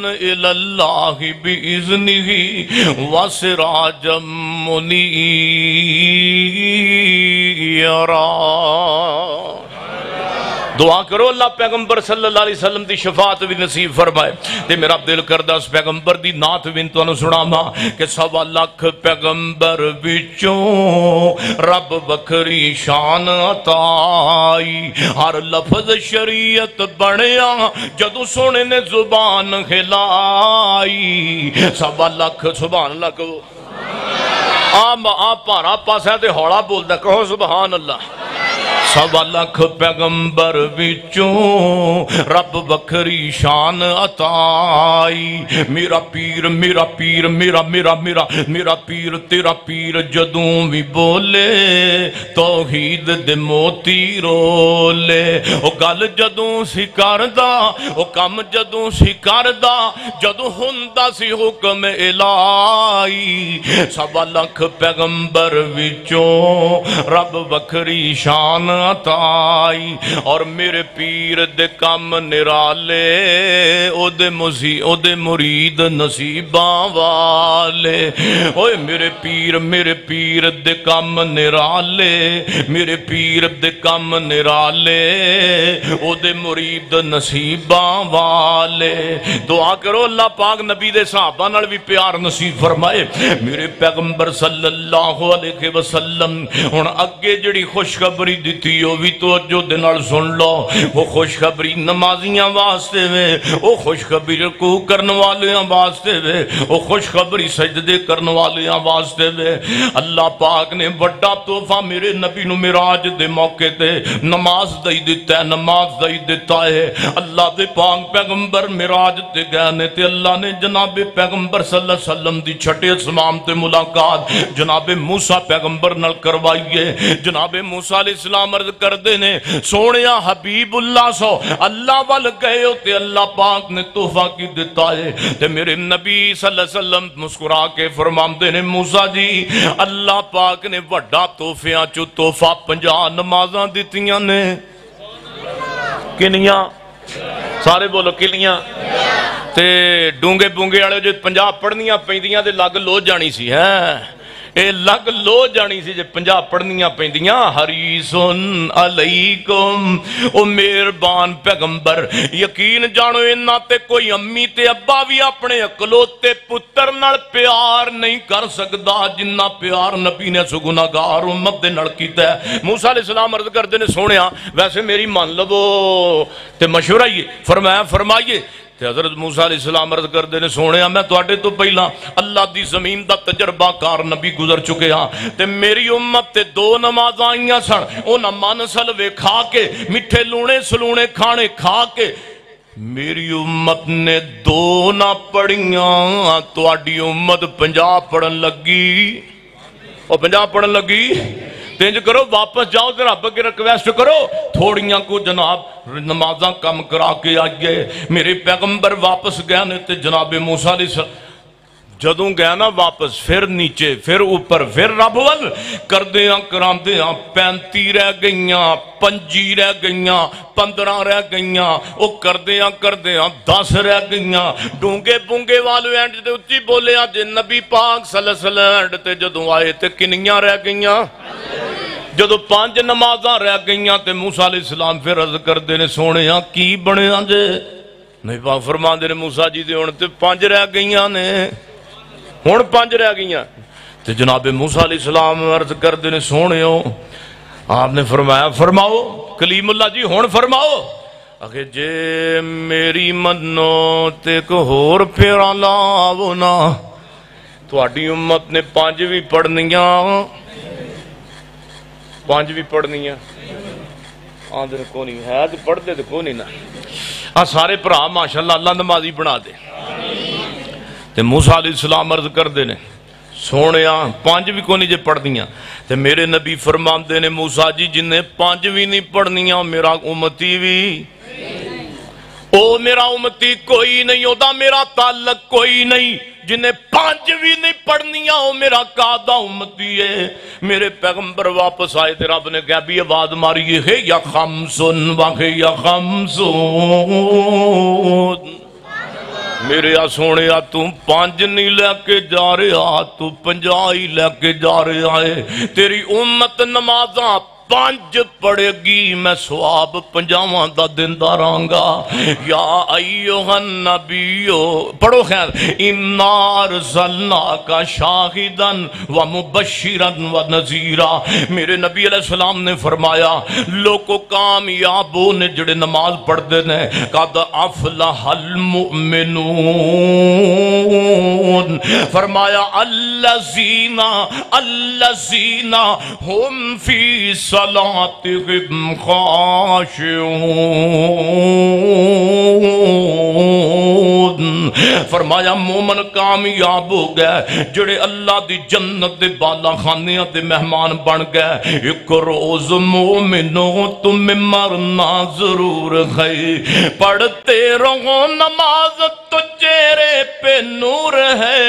الاللہ بإذنہ وسراجا منیرا۔ دعا کرو اللہ پیغمبر صلی اللہ علیہ وسلم دی شفاعت بھی نصیب فرمائے۔ تے میرا دل کردہ اس پیغمبر دی نعت بھی انتوانو سناما کہ 1.25 لاکھ پیغمبر بچوں رب بکری شان عطائی، ہر لفظ شریعت بڑھیا جدو سونے نے زبان کھلائی۔ 1.25 لاکھ سبحان اللہ کہو، آپ پارا پاس ہے تے ہوڑا بولتا کہو سبحان اللہ۔ 1.25 لاکھ پیغمبر وچوں رب بکری شان عطائی، میرا پیر میرا پیر میرا میرا میرا میرا پیر تیرا پیر جدوں بھی بولے توحید دے موتی رولے۔ او گل جدوں سی کردا او کم جدوں سی کردا جدوں ہوندا سی حکم الہی۔ 1.25 لاکھ پیغمبر وچوں رب بکری شان عطائی، اور میرے پیر دے کم نرالے او دے مرید نصیباں والے۔ اوے میرے پیر دے کم نرالے، میرے پیر دے کم نرالے او دے مرید نصیباں والے۔ دعا کرو اللہ پاک نبی دے صحابہ نال بھی پیار نصیب فرمائے۔ میرے پیغمبر صلی اللہ علیہ وسلم ہن اگے جڑی خوشخبری دیتی وہ بھی توجہ دے نال سن لو۔ وہ خوشخبری نمازیاں واسطے وے، وہ خوشخبری رکوع کرن والیاں واسطے وے، وہ خوشخبری سجدے کرن والیاں واسطے وے۔ اللہ پاک نے بڑا تحفہ میرے نبی نو معراج دے موقع تے نماز دئی دیتا ہے، نماز دئی دیتا ہے۔ اللہ دے پاک پیغمبر معراج تے گئے نے تے اللہ نے جناب پیغمبر صلی اللہ علیہ وسلم دی چھٹے اسمام تے ملاقات جناب موسیٰ پیغمبر نال کروائیے۔ جناب موسیٰ علیہ السلام عرض کر دینے سونیا حبیب اللہ سو اللہ وال گئے ہوتے اللہ پاک نے تحفہ کی دیتا ہے۔ تے میرے نبی صلی اللہ علیہ وسلم مسکرا کے فرمام دینے موسیٰ جی اللہ پاک نے وڈا تحفیاں چو تحفہ 50 نمازاں دیتیاں نے۔ کنیاں سارے بولو کنیاں تے ڈونگے بونگے آڑے جو 50 پڑھنیاں پیندیاں دے لگ لو جانی سی ہے، اے لگ لو جانی سی جے 50 پڑھنیاں پیندیاں۔ حریصن علیکم او مہربان پیغمبر یقین جانو انہاں تے کوئی امی تے ابا بھی اپنے اکلوتے پتر نال پیار نہیں کر سکدا جنہ پیار نبی نے سگناہگار امت دے نال کیتا ہے۔ موسیٰ علیہ السلام عرض کردے نے سونیا ویسے میری مان لو تے مشورہ یہ فرمائیے تے حضرت موسیٰ علیہ السلام عرض کردے نے سونیا میں تواڈے تو پہلا اللہ دی زمین دا تجربہ کار نبی گزر چکے ہاں تے میری امت تے 2 نماز آئیاں سن انہاں من سلوے کھا کے مٹھے لونے سلونے کھانے کھا کے میری امت نے 2 نہ پڑھیاں تواڈی امت 50 پڑھن لگی۔ اور 50 پڑھن لگی تینج کرو واپس جاؤ تے رب کے ریکویسٹ کرو تھوڑیاں کو جناب نمازاں کم کرا کے آئیے۔ میرے پیغمبر واپس گئے نے تے جناب موسیٰ علیہ السلام جدوں گیا نا واپس پھر نیچے پھر اوپر پھر رب ول کردیاں کراندیاں 35 رہ گئیاں 25 رہ گئیاں 15 رہ گئیاں او کردیاں 10 رہ گئیاں۔ ڈونگے بونگے والو اینڈ تے اچھی بولیا جے نبی پاک صلی اللہ علیہ وسلم اینڈ تے جدوں آئے تے کنیاں رہ گئیاں؟ جدو 5 نمازاں رہ گئیاں تے موسیٰ علیہ السلام پھر عرض کردے نے سونیاں کی بنیاں جے نہیں پاک فرمان دے نے موسیٰ جی دے ہون تے 5 رہ گئیاں نے ہون 5 رہ گئیاں تے جناب موسیٰ علیہ السلام عرض کردے نے سونیوں آپ نے فرمایا فرماؤ کلیم اللہ جی ہون فرماؤ اگر جے میری منو تے کو ہور پھیرا لاؤ نا تو آڈی امت نے 5 بھی پڑھنیاں 5 بھی پڑھنیاں آدھر کو نہیں ہے تو پڑھ دے تو کو نہیں نا سارے پرا ماشاءاللہ اللہ نمازی بنا دے تے موسیٰ علیہ السلام عرض کر دے نے سونیاں 5 بھی کو نہیں جے پڑھ دیاں تے میرے نبی فرمان دے نے موسیٰ جی جن نے 5 بھی نہیں پڑھنیاں میرا امتی بھی او میرا امتی کوئی نہیں، او دا میرا تعلق کوئی نہیں، جنہیں 5 بھی نہیں پڑھنیاں او میرا قادہ امتی ہے۔ میرے پیغمبر واپس آئے تھے، رب نے کہا بھی آواز ماری ہے یا خمسن واقع یا خمسون، میرے سونے تو 5 نہیں لے کے جا رہا، تو 50 ہی لے کے جا رہا ہے۔ تیری امت نمازاں 5 پڑھے گی، میں ثواب 50 دا دیندہ رہاں گا۔ یا ایوہ النبیو، پڑھو خیر، اِنَّا أَرْسَلْنَاكَ شَاهِدًا وَمُبَشِّرًا وَنَذِيرًا۔ میرے نبی علیہ السلام نے فرمایا لوگو کامیاب نے جڑے نماز پڑھ دینے، قَدْ أَفْلَحَ الْمُؤْمِنُونَ، فرمایا الَّذِينَ هُمْ فِي صلاتهم خاشعون۔ فرمایا مومن کامیاب ہو گئے جڑے اللہ دی جنت دے بالا خانیاں دے مہمان بن گئے۔ ایک روز مومنوں تم مرنا ضرور ہے، پڑھتے رہو نماز تو چہرے پہ نور ہے۔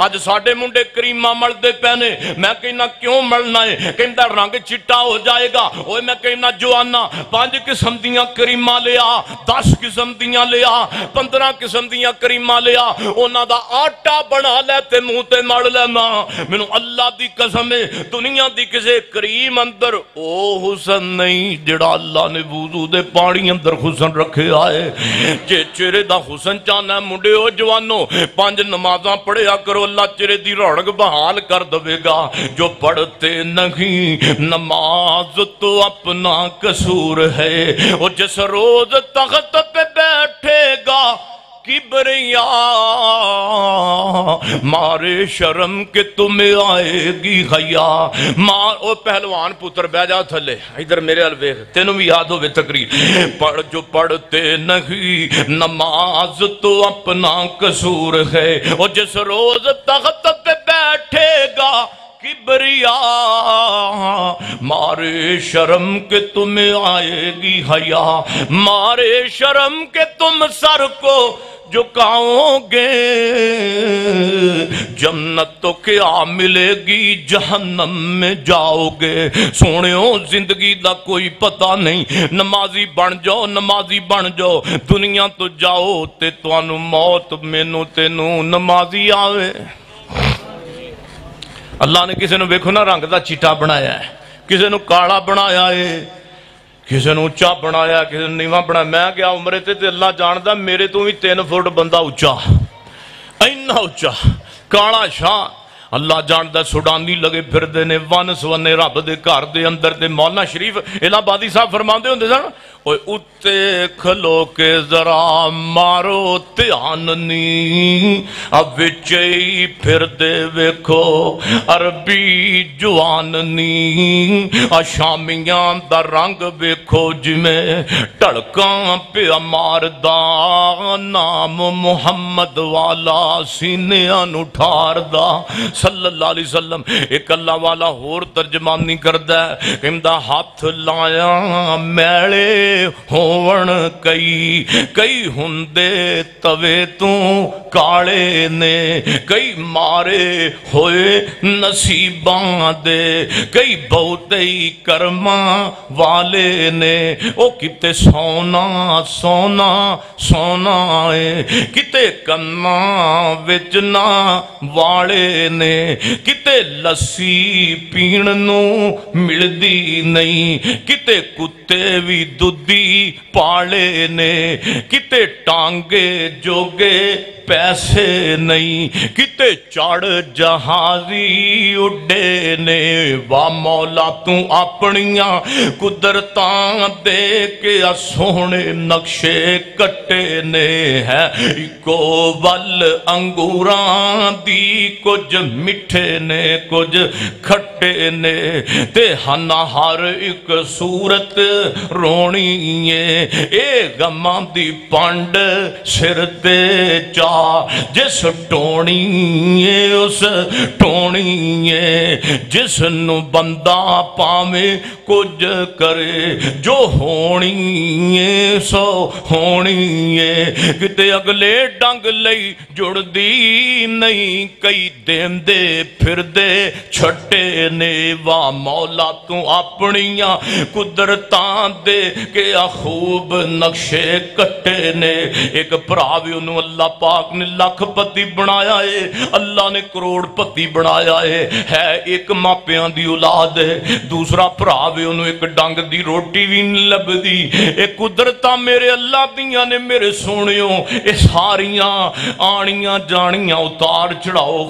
آج ساڑھے منڈے کریمہ مردے پہنے، میں کہنا کیوں ملنا ہے؟ کہنا رنگ چٹا ہو جائے گا۔ اوہ میں کہنا جوانا 5 قسم دیاں کریمہ لیا، 10 قسم دیاں لیا، 15 قسم دیاں کریمہ لیا، اونا دا آٹا بنا لیتے منہ تے مڑ لینا۔ میں اللہ دی قسم ہے دنیا دی کسے کریم اندر او حسن نہیں جڑا اللہ نے وضو دے پانی اندر حسن رکھے آئے۔ جے چہرے دا حسن چاہنا ہے منڈے ہو جوانو 5 نمازاں پڑھیا کرو، اللہ چہرے دی رونق بحال کر دوے گا۔ جو پڑھتے نہیں نماز تو اپنا قصور ہے، وہ جس روز تخت پہ بیٹھے گا کبریا مارے شرم کے تمہیں آئے گی حیا۔ او پہلوان پتر بہ جا تھلے، ادھر میرے الویخ تینوں بھی یاد ہوئے تقریر۔ جو پڑھتے نہیں نماز تو اپنا قصور ہے، اور جس روز تخت پہ بیٹھے گا کبریا مارے شرم کے تمہیں آئے گی حیا، مارے شرم کے تم سر کو جھکاؤ گے۔ جنت تو کیا ملے گی جہنم میں جاؤ گے۔ سونےوں زندگی دا کوئی پتہ نہیں، نمازی بن جاؤ نمازی بن جاؤ، دنیا تو جاؤ تے توانو موت مینوں تینوں نمازی آوے۔ اللہ نے کسی نے ویکھو نا رنگ دا چٹا بنایا ہے، کسی نے کالا بنایا ہے، کسی نے اچھا بنایا، کسی نے نیواں بنایا۔ میں گیا عمرے تے اللہ جاندہ میرے تو بھی 3 فٹ بندہ اچھا، اینا اچھا کالا شاہ۔ اللہ جاندہ سوڈانی لگے پھر دینے ون سونے رب دے گھر دے اندر دے۔ مولانا شریف الہ آبادی صاحب فرماندے ہوندے سن، اوے اتے کھلو کے ذرا مارو دھیان، اب وچے پھر دے ویکھو عربی جوان نی، شامیاں دا رنگ ویکھو جمیں ٹڑکاں پہ ماردا، نام محمد والا سینیاں اٹھار دا صلی اللہ علیہ وسلم۔ ایک اللہ والا ہور ترجمانی کردہ ہے، کہندہ ہاتھ لایا میلے ہون کئی ہندے توے تو کاڑے نے، کئی مارے ہوئے نصیباں دے، کئی بہتے ہی کرماں والے نے۔ او کتے سونا سونا سونا ہے، کتے کنا وچنا والے نے، کتے لسی پیننو ملدی نہیں، کتے کتے بھی دودھی پالے نے، کتے ٹانگے جوگے پیسے نہیں، کتے چڑھ جہازی اڈے نے۔ واہ مولا تو اپنیاں قدرتاں دے کے سونے نقشے کٹے نے، ہے اکو ول انگوراں دی کچھ مٹھے نے کچھ کھٹے نے، تے ہن ہر ایک صورت رونی ਏ ਇਹ ਗਮਾਂ ਦੀ ਪੰਡ ਸਿਰ ਤੇ ਚਾ ਜਿਸ ਟੋਣੀ ਏ ਉਸ ਟੋਣੀ ਏ ਜਿਸ ਨੂੰ ਬੰਦਾ ਭਾਵੇਂ ਕੁਝ ਕਰੇ ਜੋ ਹੋਣੀ ਏ ਸੋ ਹੋਣੀ ਏ ਕਿਤੇ ਅਗਲੇ ਡੰਗ ਲਈ ਜੁੜਦੀ ਨਹੀਂ ਕਈ ਦੇਂਦੇ ਫਿਰਦੇ ਛੱਟੇ ਨੇ ਵਾ ਮੌਲਾ ਤੂੰ ਆਪਣੀਆਂ ਕੁਦਰਤਾਂ ਦੇ ਕਿ ਆ ਖੂਬ ਨਕਸ਼ੇ ਕੱਟੇ ਨੇ ਇੱਕ ਭਰਾ ਵੀ ਉਹਨੂੰ ਅੱਲਾਹ ਪਾਕ ਨੇ ਲੱਖਪਤੀ ਬਣਾਇਆ ਏ ਅੱਲਾਹ ਨੇ ਕਰੋੜਪਤੀ ਬਣਾਇਆ ਏ ਹੈ ਇੱਕ ਮਾਪਿਆਂ ਦੀ ਔਲਾਦ ਹੈ ਦੂਸਰਾ ਭਰਾ ਵੀ ਉਹਨੂੰ ਇੱਕ ਡੰਗ ਦੀ ਰੋਟੀ ਵੀ ਨਹੀਂ ਲੱਭਦੀ ਇਹ ਕੁਦਰਤਾਂ ਮੇਰੇ ਅੱਲਾਹ ਦੀਆਂ ਨੇ ਮੇਰੇ ਸੋਹਣਿਓ ਇਹ ਸਾਰੀਆਂ ਆਣੀਆਂ ਜਾਣੀਆਂ ਉਤਾਰ ਚੜਾਓ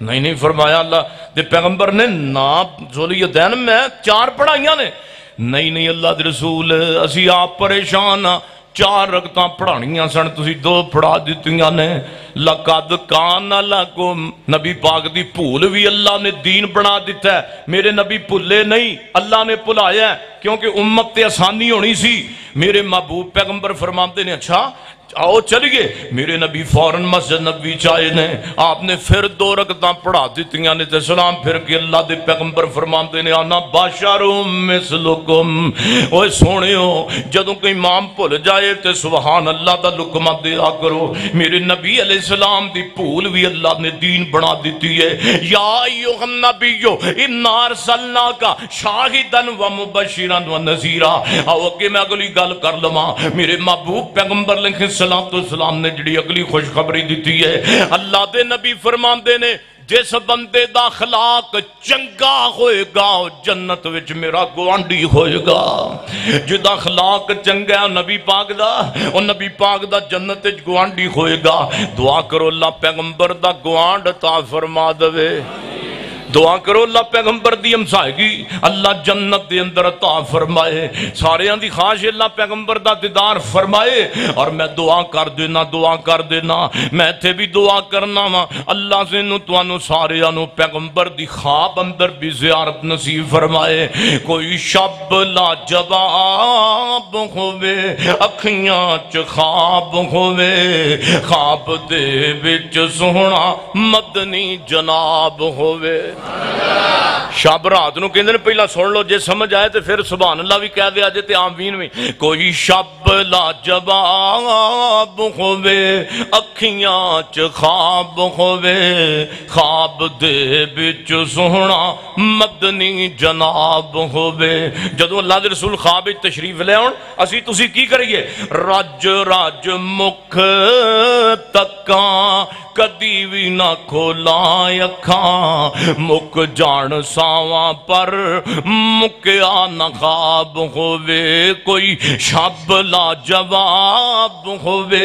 نہیں فرمایا اللہ دے پیغمبر نے نا ذوالدین میں 4 پڑھائیاں نے، نہیں اللہ دے رسول اسی آپ پریشان ہاں، 4 رکعتاں پڑھانیاں سن تسی 2 پڑھا دیتیاں نے۔ لقد کان لکم، نبی پاک دی بھول بھی اللہ نے دین بنا دیتا ہے، میرے نبی بھولے نہیں، اللہ نے بھلایا ہے کیونکہ امت تے آسانی ہونی سی۔ میرے محبوب پیغمبر فرماتے نے اچھا آؤ چلیے، میرے نبی فوراً مسجد نبی چاہے نے، آپ نے پھر 2 رکعتاں پڑھا دیتیاں نے تے سلام پھر کے اللہ دے پیغمبر فرماتے نے انا بشرم مثلکم، اوے سونےو جدوں کوئی امام بھول جائے تے سبحان اللہ دا لقمہ دیا کرو۔ میرے نبی علیہ السلام دی بھول بھی اللہ نے دین بنا دیتی ہے۔ یا ایھا النبی انا ارسلناک شاہدا و مبشرا و نذیرا۔ آؤ کہ میں اگلی گل کر لواں، میرے محبوب پیغمبر علیہ السلام نے جڑی اگلی خوشخبری دیتی ہے، اللہ دے نبی فرماندے نے جس بندے دا اخلاق چنگا ہوئے گا جنت وچ میرا گوانڈی ہوئے گا۔ جدا اخلاق چنگا ہے نبی پاک دا، اور نبی پاک دا جنت وچ گوانڈی ہوئے گا۔ دعا کرو اللہ پیغمبر دا گوانڈ عطا فرما دے، دعا کرو اللہ پیغمبر دی ہمسائیگی اللہ جنت دے اندر عطا فرمائے، سارے دی خواہش اللہ پیغمبر دا دیدار فرمائے۔ اور میں دعا کر دینا میں تھے بھی دعا کرنا وا اللہ سے توانو سارے انو پیغمبر دی خواب اندر بھی زیارت نصیب فرمائے۔ کوئی شب لا جواب ہوئے اکھیاں چ خواب ہوئے، خواب دے وچ سونا مدنی جناب ہوئے۔ شب رات نو کہندے نے پہلا سن لو، جے سمجھ آئے تے پھر سبحان اللہ بھی کہہ دیا جے تے آمین بھی۔ کوئی شب لا جواب ہوئے اکھیاں چ خواب ہوئے، خواب دے وچ سونا مدنی جناب ہوئے۔ جدوں اللہ دے رسول خواب وچ تشریف لے آن اسی تسی کی کریے؟ رج رج مکھ تکاں کدی بھی نہ کھولا اکھاں، مک جان ساواں پر مکیا نہ خواب ہوئے۔ کوئی شب لا جواب ہوئے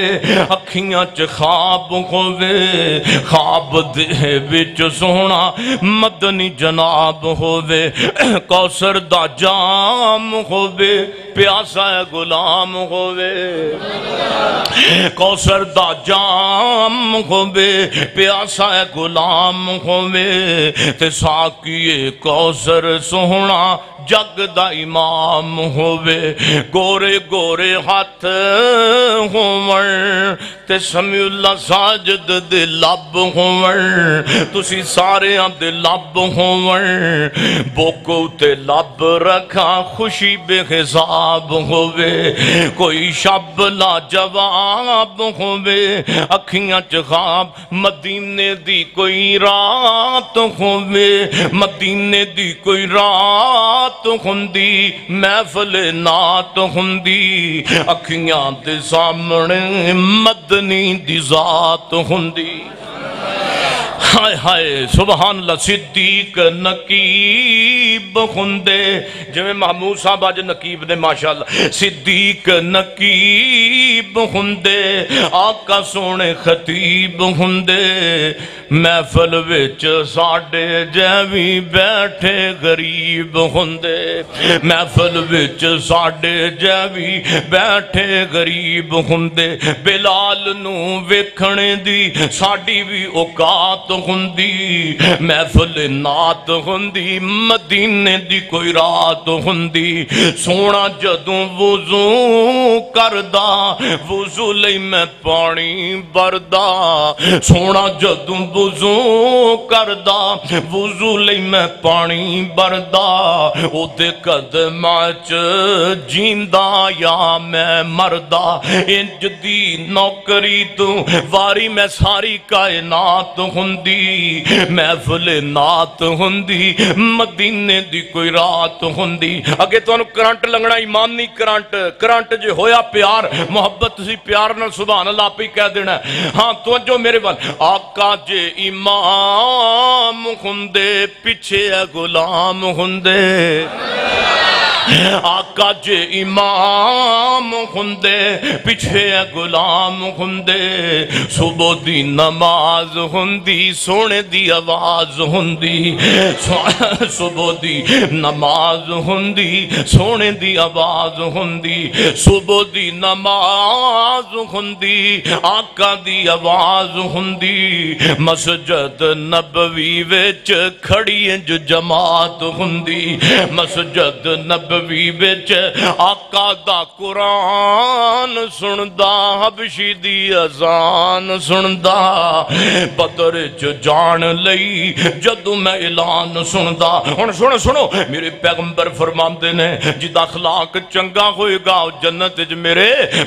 اکھیاں چ خواب ہوئے، خواب دے وچ سونا مدنی جناب ہوئے۔ کوثر دا جام ہوئے پیاسا غلام ہوئے، کوثر دا جام ہوئے پیاسا غلام ہوئے، تے ساقی کوثر سونا جگ دا امام ہوئے۔ گورے گورے ہاتھ ہون تے سمیع اللہ ساجد دے لب ہون، تسی سارے دے لب ہون، بوکو تے لب رکھا خوشی بے حساب ہوئے۔ کوئی شب لا جواب ہوئے اکھیاں چ خواب، مدینے دی کوئی رات ہوئے، مدینے دی کوئی رات ہوندی، محفل نات ہوندی، اکھیاں دے سامنے مدنی دی ذات ہوندی۔ ہائے ہائے سبحان اللہ۔ صدیق نقیب ہوندے، جویں محمود صاحب آج نقیب نے ماشاءاللہ، صدیق نقیب ہوندے، آقا سونے خطیب ہوندے، محفل وچ ساڈے جیویں بیٹھے غریب ہوندے، محفل وچ ساڈے جیویں بیٹھے غریب ہوندے، بلال نو ویکھنے دی ساڈی بھی اوقات ہوندی، محفل نات ہوندی، مدینے دی کوئی رات ہوندی۔ سونا جدوں وضو کردا وضو لئی میں پانی بردا، سونا جدوں وضو کردا وضو لئی میں پانی بردا، او دے قدماں چ جیندا یا میں مردا، انج دی نوکری تو واری میں ساری کائنات ہوندی، محفل نات ہوندی، مدینے دی کوئی رات ہوندی۔ اگے تو کرنٹ لگنا ایمانی کرنٹ جو ہویا پیار محبت سی پیار نہ سبحان اللہ پہ کہہ دینا ہے۔ ہاں توجہ میرے وال، آقا جے امام ہوندے پیچھے غلام ہوندے، آقا جے امام ہوندے پیچھے غلام ہوندے صبح دی نماز ہوندی سونے دی آواز ہوندی صبح دی نماز ہوندی سونے دی آواز ہوندی صبح دی نماز ہوندی آقا دی آواز ہوندی مسجد نبوی وچ کھڑی جو جماعت ہوندی مسجد نبوی وچ آقا دا قرآن سندا حبشی دی اذان سندا بدر جو جان لئی جدو میں اعلان سندا ہن سنو میرے پیغمبر فرماندے نے جدا اخلاق چنگا ہوئے گا جنت وچ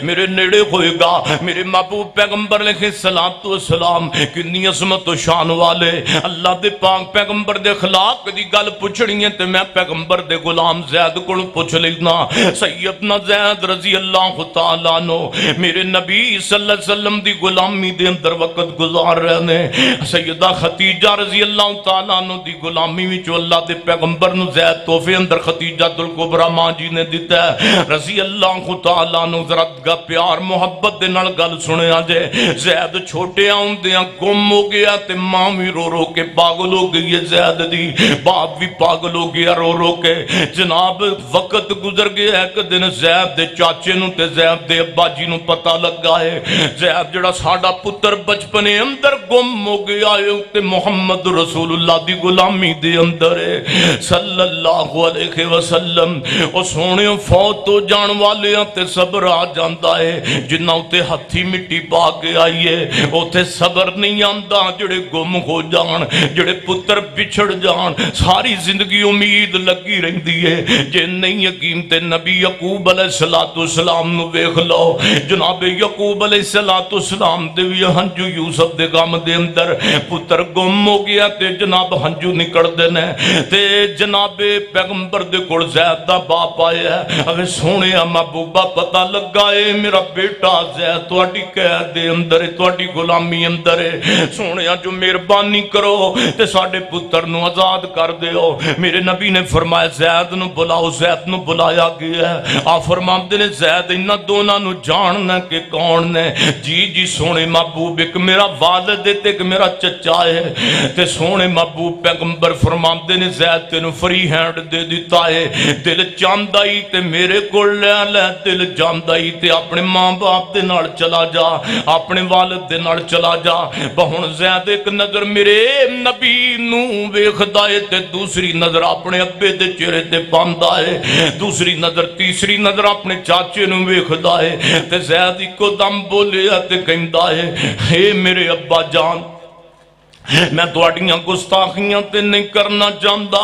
میرے نیڑے ہوئے گا میرے محبوب پیغمبر علیہ الصلوۃ والسلام کنی عظمت و شان والے اللہ دے پاک پیغمبر دے اخلاق دی گل پوچھنی ہے تے میں پیغمبر دے غلام زید کو پوچھ لینا سیدنا زید رضی اللہ تعالی عنہ میرے نبی صلی اللہ علیہ وسلم دی غلامی دے اندر وقت گزار رہے نے سیدہ خدیجہ رضی اللہ تعالی عنہ دی غلامی وچ اللہ دے پیغمبر نو زید تحفے اندر خدیجہ الکبریٰ ماں جی نے دیتا ہے رضی اللہ تعالی عنہ ذرا گا پیار محبت دے نال گل سنے آجے زید چھوٹے آؤندیاں گم ہو گیا تے ماں بھی رو رو کے پاگل ہو گئی ہے زید دی باپ بھی پاگل ہو گیا رو رو کے جناب وقت گزر گیا ایک دن زید دے چاچے نو تے زید دے ابا جی نو پتہ لگا ہے زید جڑا ساڈا پتر بچپنے اندر گم ہو گیا ہے تے محمد رسول اللہ دی غلامی دے اندر ہے صلی اللہ علیہ وسلم او سونے فوت ہو جان والے تے صبر آ جاندا ہے جنہاں تے ہتھی مٹی پا کے آئیے اوتے صبر نہیں آندا جڑے گم ہو جان جڑے پتر بچھڑ جان ساری زندگی امید لگی رہندی ہے جے نہیں یقین تے نبی یعقوب علیہ السلام نو ویکھ لو جناب یعقوب علیہ السلام دے وی ہنجو یوسف دے غم دے اندر پتر گم ہو گیا تے جناب ہنجو نکل دے نے تے جناب پیغمبر دے کول زید دا باپ آیا ہے اگر سونے محبوبہ پتہ لگا ہے میرا بیٹا زید تواڈی قید دے اندر ہے تواڈی غلامی اندر ہے سونے جو مہربانی کرو تے ساڈے پتر نو آزاد کر دیو میرے نبی نے فرمایا زید نو بلاؤ زید نو بلایا گیا ہے آپ فرماندے نے زید انہاں دونوں نو جاننا کہ کون نے جی سونے محبوب ایک میرا والد ہے تے ایک میرا چچا ہے تے سونے محبوب پیغمبر فرماندے نے زید تینو فری ہینڈ دے دیتا ہے دل چاہندا ہی تے میرے کول لے دل چاہندا ہی تے اپنے ماں باپ دے نال چلا جا اپنے والد دے نال چلا جا بہن زید ایک نظر میرے نبی نو ویکھدا ہے تے دوسری نظر اپنے ابے دے چہرے تے پاندا ہے دوسری نظر تیسری نظر اپنے چاچے نو ویکھدا ہے تے زید اکو دم بولیا تے کہندا ہے اے میرے ابا جان میں تواڈیاں گستاخیاں تے نہیں کرنا چاہتا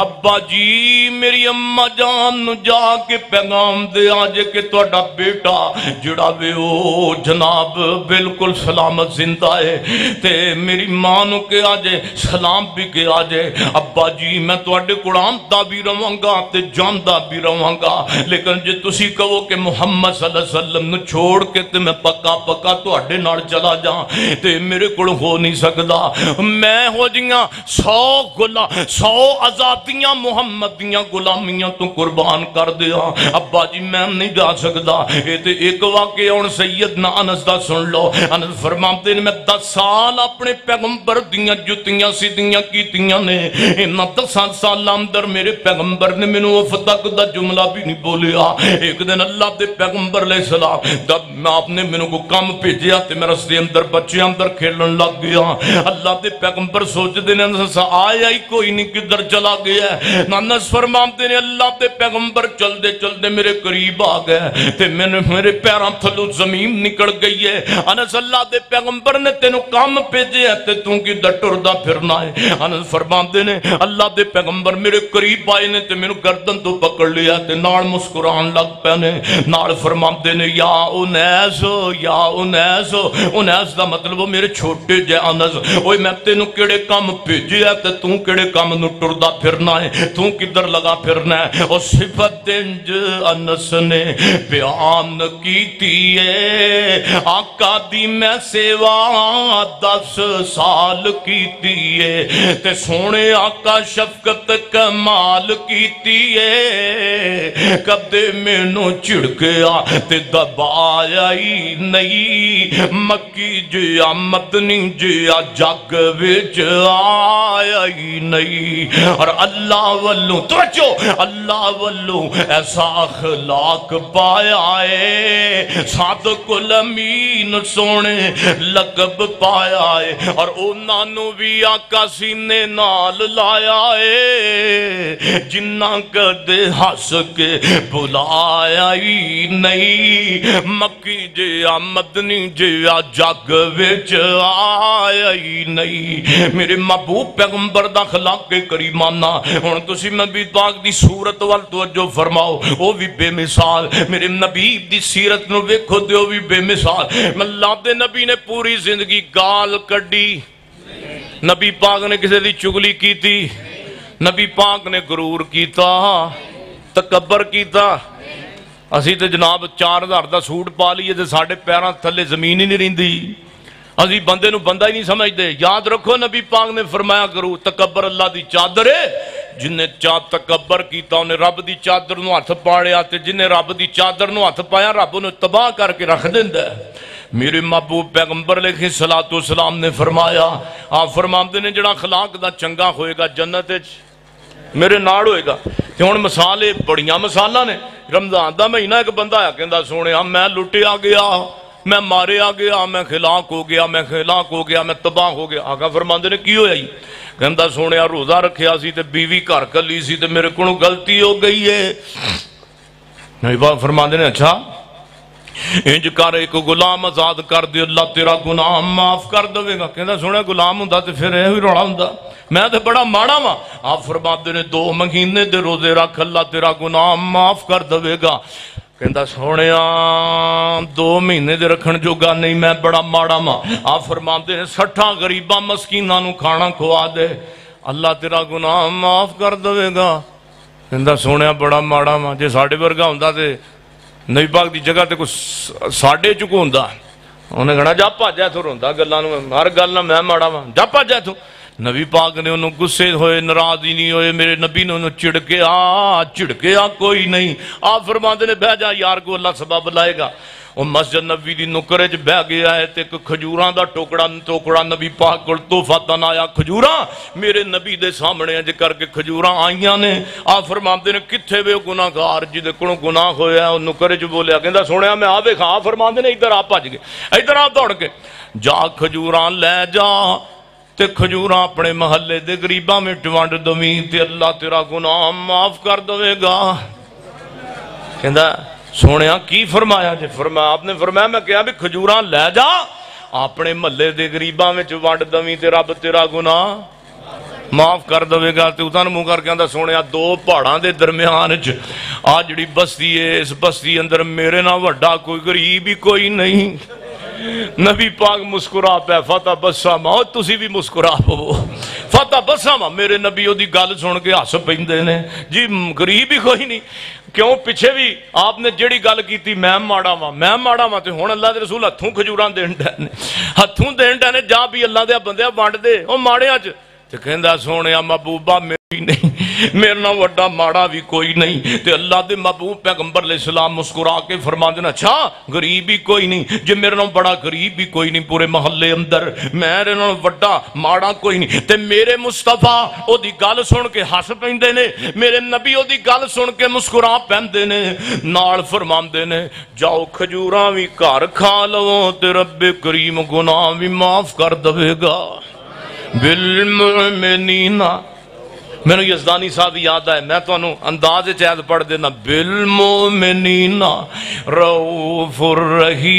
ابا جی میری اماں جان نو جا کے پیغام دے آجے کہ تواڈا بیٹا جڑا وے او جناب بالکل سلامت زندہ ہے تے میری ماں نو کے آجے سلام بھی کے آجے ابا جی میں تواڈے کول آندا بھی رہواں گا تے جاندا بھی رہواں گا لیکن جے تسی کہو کہ محمد صلی اللہ علیہ وسلم نو چھوڑ کے تے میں پکا تواڈے نال چلا جاں تے میرے کول ہو نہیں سکدا میں ہو جیاں 100 آزادیاں محمد دیاں غلامیاں تو قربان کر دیا ابا جی میں نہیں جا سکتا یہ تے ایک واقعہ ہن سیدنا انس دا سن لو انس فرماتے ہیں میں 10 سال اپنے پیغمبر دیاں جتیاں سیدیاں کیتیاں نے انہاں 10 سال اندر میرے پیغمبر نے مینوں اف تک دا جملہ بھی نہیں بولیا ایک دن اللہ دے پیغمبر علیہ السلام جب میں آپ نے مینوں کو کام بھیجیا تے میں رستے اندر بچے اندر کھیلن لگ گیا اللہ دے پیغمبر سوچ دینے آیا ہی کوئی نہیں کدھر چلا گیا ہے انس فرماتے ہیں اللہ دے پیغمبر چل دے میرے قریب آ گئے تے میرے پیراں تھلو زمین نکل گئی ہے انس اللہ دے پیغمبر نے تینوں کام بھیجے ہے تے تو کدھر ٹردا پھرنا ہے انس فرماتے ہیں اللہ دے پیغمبر میرے قریب آئے نے تے مینوں گردن تو پکڑ لیا تے نال مسکران لگ پے نے نال فرماتے ہیں یا انیس انیس دا مطلب وہ میرے چھوٹے جے انس اوے میں تینوں کیڑے کام بھیجے ہے تے تو کیڑے کام نو ٹردا پھرنا ہے تو کدھر لگا پھرنا ہے او صفت انج انس نے بیان کیتی ہے آقا دی میں سیوا 10 سال کیتی ہے تے سونے آقا شفقت کمال کیتی ہے کدے مینوں چھڑکیا تے دبایا ہی نہیں مکی جیا مدنی جیا جگ وچ آیا ہی نہیں اور اللہ والوں توجہ اللہ والوں ایسا اخلاق پایا ہے صادق الامین سونے لقب پایا ہے اور انہاں نو بھی آقا سینے نال لایا ہے جنہ کدے ہس کے بلایا ہی نہیں مکی جیا مدنی جیا جگ وچ آیا ہی نہیں میرے محبوب پیغمبر دا اخلاق کریمانہ ہن تسی نبی پاک دی صورت وال توجہ فرماؤ وہ بھی بے مثال میرے نبی دی سیرت نو ویکھو تے وہ بھی بے مثال اللہ دے نبی نے پوری زندگی گال کڈی نبی پاک نے کسی دی چگلی کی تھی نبی پاک نے غرور کیتا تکبر کیتا اسی تے جناب 4000 دا سوٹ پا لیے تے ساڑھے پیراں تھلے زمین ہی نہیں رہندی اسی بندے نو بندہ ہی نہیں سمجھتے یاد رکھو نبی پاک نے فرمایا کرو تکبر اللہ دی چادر ہے جن نے تکبر کیتا انہیں رب دی چادر نو ہاتھ پاڑیا تے جن نے رب دی چادر نو ہاتھ پایا رب انہیں تباہ کر کے رکھ دیندا ہے میرے محبوب پیغمبر علیہ الصلوۃ والسلام نے فرمایا آپ فرماندے نے جڑا اخلاق دا چنگا ہوئے گا جنت وچ میرے نال ہوئے گا تے ہن مثال بڑیاں مثالاں نے رمضان دا مہینہ ایک بندہ آیا کہندا سونیا میں لٹیا گیا میں مارے آ گیا میں خلاق ہو گیا میں خلاق ہو گیا میں تباہ ہو گیا آقا فرماندے نے کی ہویا جی کہندا سونیا روزہ رکھیا سی تے بیوی گھر کلی سی تے میرے کولوں غلطی ہو گئی ہے نبی پاک فرماندے نے اچھا انج کر ایک غلام آزاد کر دے اللہ تیرا گناہ معاف کر دے گا کہندا سونیا غلام ہوندا تے پھر ایہی رولا ہوندا میں تے بڑا ماڑا وا آپ فرماندے نے 2 مہینے دے روزے رکھ اللہ تیرا گناہ معاف کر دے گا کہندا سونیا 2 مہینے دے رکھن جوگا نہیں میں بڑا ماڑا وا آپ فرماندے نے 60 غریباں مسکیناں نو کھانا کھوا دے اللہ تیرا گناہ معاف کر دے گا کہندا سونیا بڑا ماڑا وا جے ساڈے ورگا ہوندا تے نبی پاک دی جگہ تے کوئی ساڈے چ ہوندا انہیں کہنا جا بھاجا اتھوں روندا گلاں نو ہر گل نال میں ماڑا وا جا بھاجا اتھوں نبی پاک نے انہوں غصے ہوئے ناراض ہی نہیں ہوئے میرے نبی نے انہوں چڑکیا کوئی نہیں آپ فرماندے نے بہ جا یار کو اللہ سبب لائے گا وہ مسجد نبی دی نکرے چ بہ گیا ہے تے ایک کھجوراں دا ٹوکڑا نبی پاک کول تحفہ تن آیا کھجوراں میرے نبی دے سامنے اج کر کے کھجوراں آئیاں نے آپ فرماندے نے کتھے وے گناہگار جدے کولوں گناہ ہویا ہے نکرے چ بولیا کہندا سونیا میں آ ویکھاں فرماندے نے ادھر آ بھج گئے ادھر آ دوڑ کے جا کھجوراں لے جا تے کھجوراں اپنے محلے دے غریباں میں ونڈ دویں تے اللہ تیرا گناہ معاف کر دے گا کہندا سونیا کی فرمایا جے فرمایا آپ نے فرمایا میں کہا بھی کھجوراں لے جا اپنے محلے دے غریباں میں ونڈ دویں تے رب تیرا گناہ معاف کر دے گا تے اتن منہ کر کے آندا سونیا 2 پہاڑاں دے درمیان چ آ جڑی بستی ہے اس بستی اندر میرے نال وڈا کوئی غریب ہی کوئی نہیں نبی پاک مسکرا پہ فتح بسامہ تسی بھی مسکرا پو فتح بسامہ میرے نبی دی گل سن کے ہس پیندے نے جی غریب ہی کوئی نہیں کیوں پیچھے بھی آپ نے جڑی گل کیتی میں ماڑا وا تے ہن اللہ دے رسول ہتھوں کھجوراں دین ڈے نے جا بھی اللہ دے بندیاں ونڈ دے او ماڑیاں چ تے کہندا سونیا محبوبہ میری نہیں میرے نال وڈا ماڑا بھی کوئی نہیں تے اللہ دے محبوب پیغمبر علیہ السلام مسکرا کے فرماندے نے اچھا غریب ہی کوئی نہیں جے میرے نال بڑا غریب بھی کوئی نہیں پورے محلے اندر میرے نال وڈا ماڑا کوئی نہیں تے میرے مصطفیٰ او دی گل سن کے ہس پیندے نے میرے نبی او دی گل سن کے مسکرا پیندے نے نال فرماندے نے جاؤ کھجوراں وی گھر کھا لو تے رب کریم گناہ وی معاف کر دے گا بالمؤمنین میں نے یزدانی صاحب یاد آئے میں تو انہوں انداز چاہت پڑھ دینا بالمؤمنین رؤوف الرحیم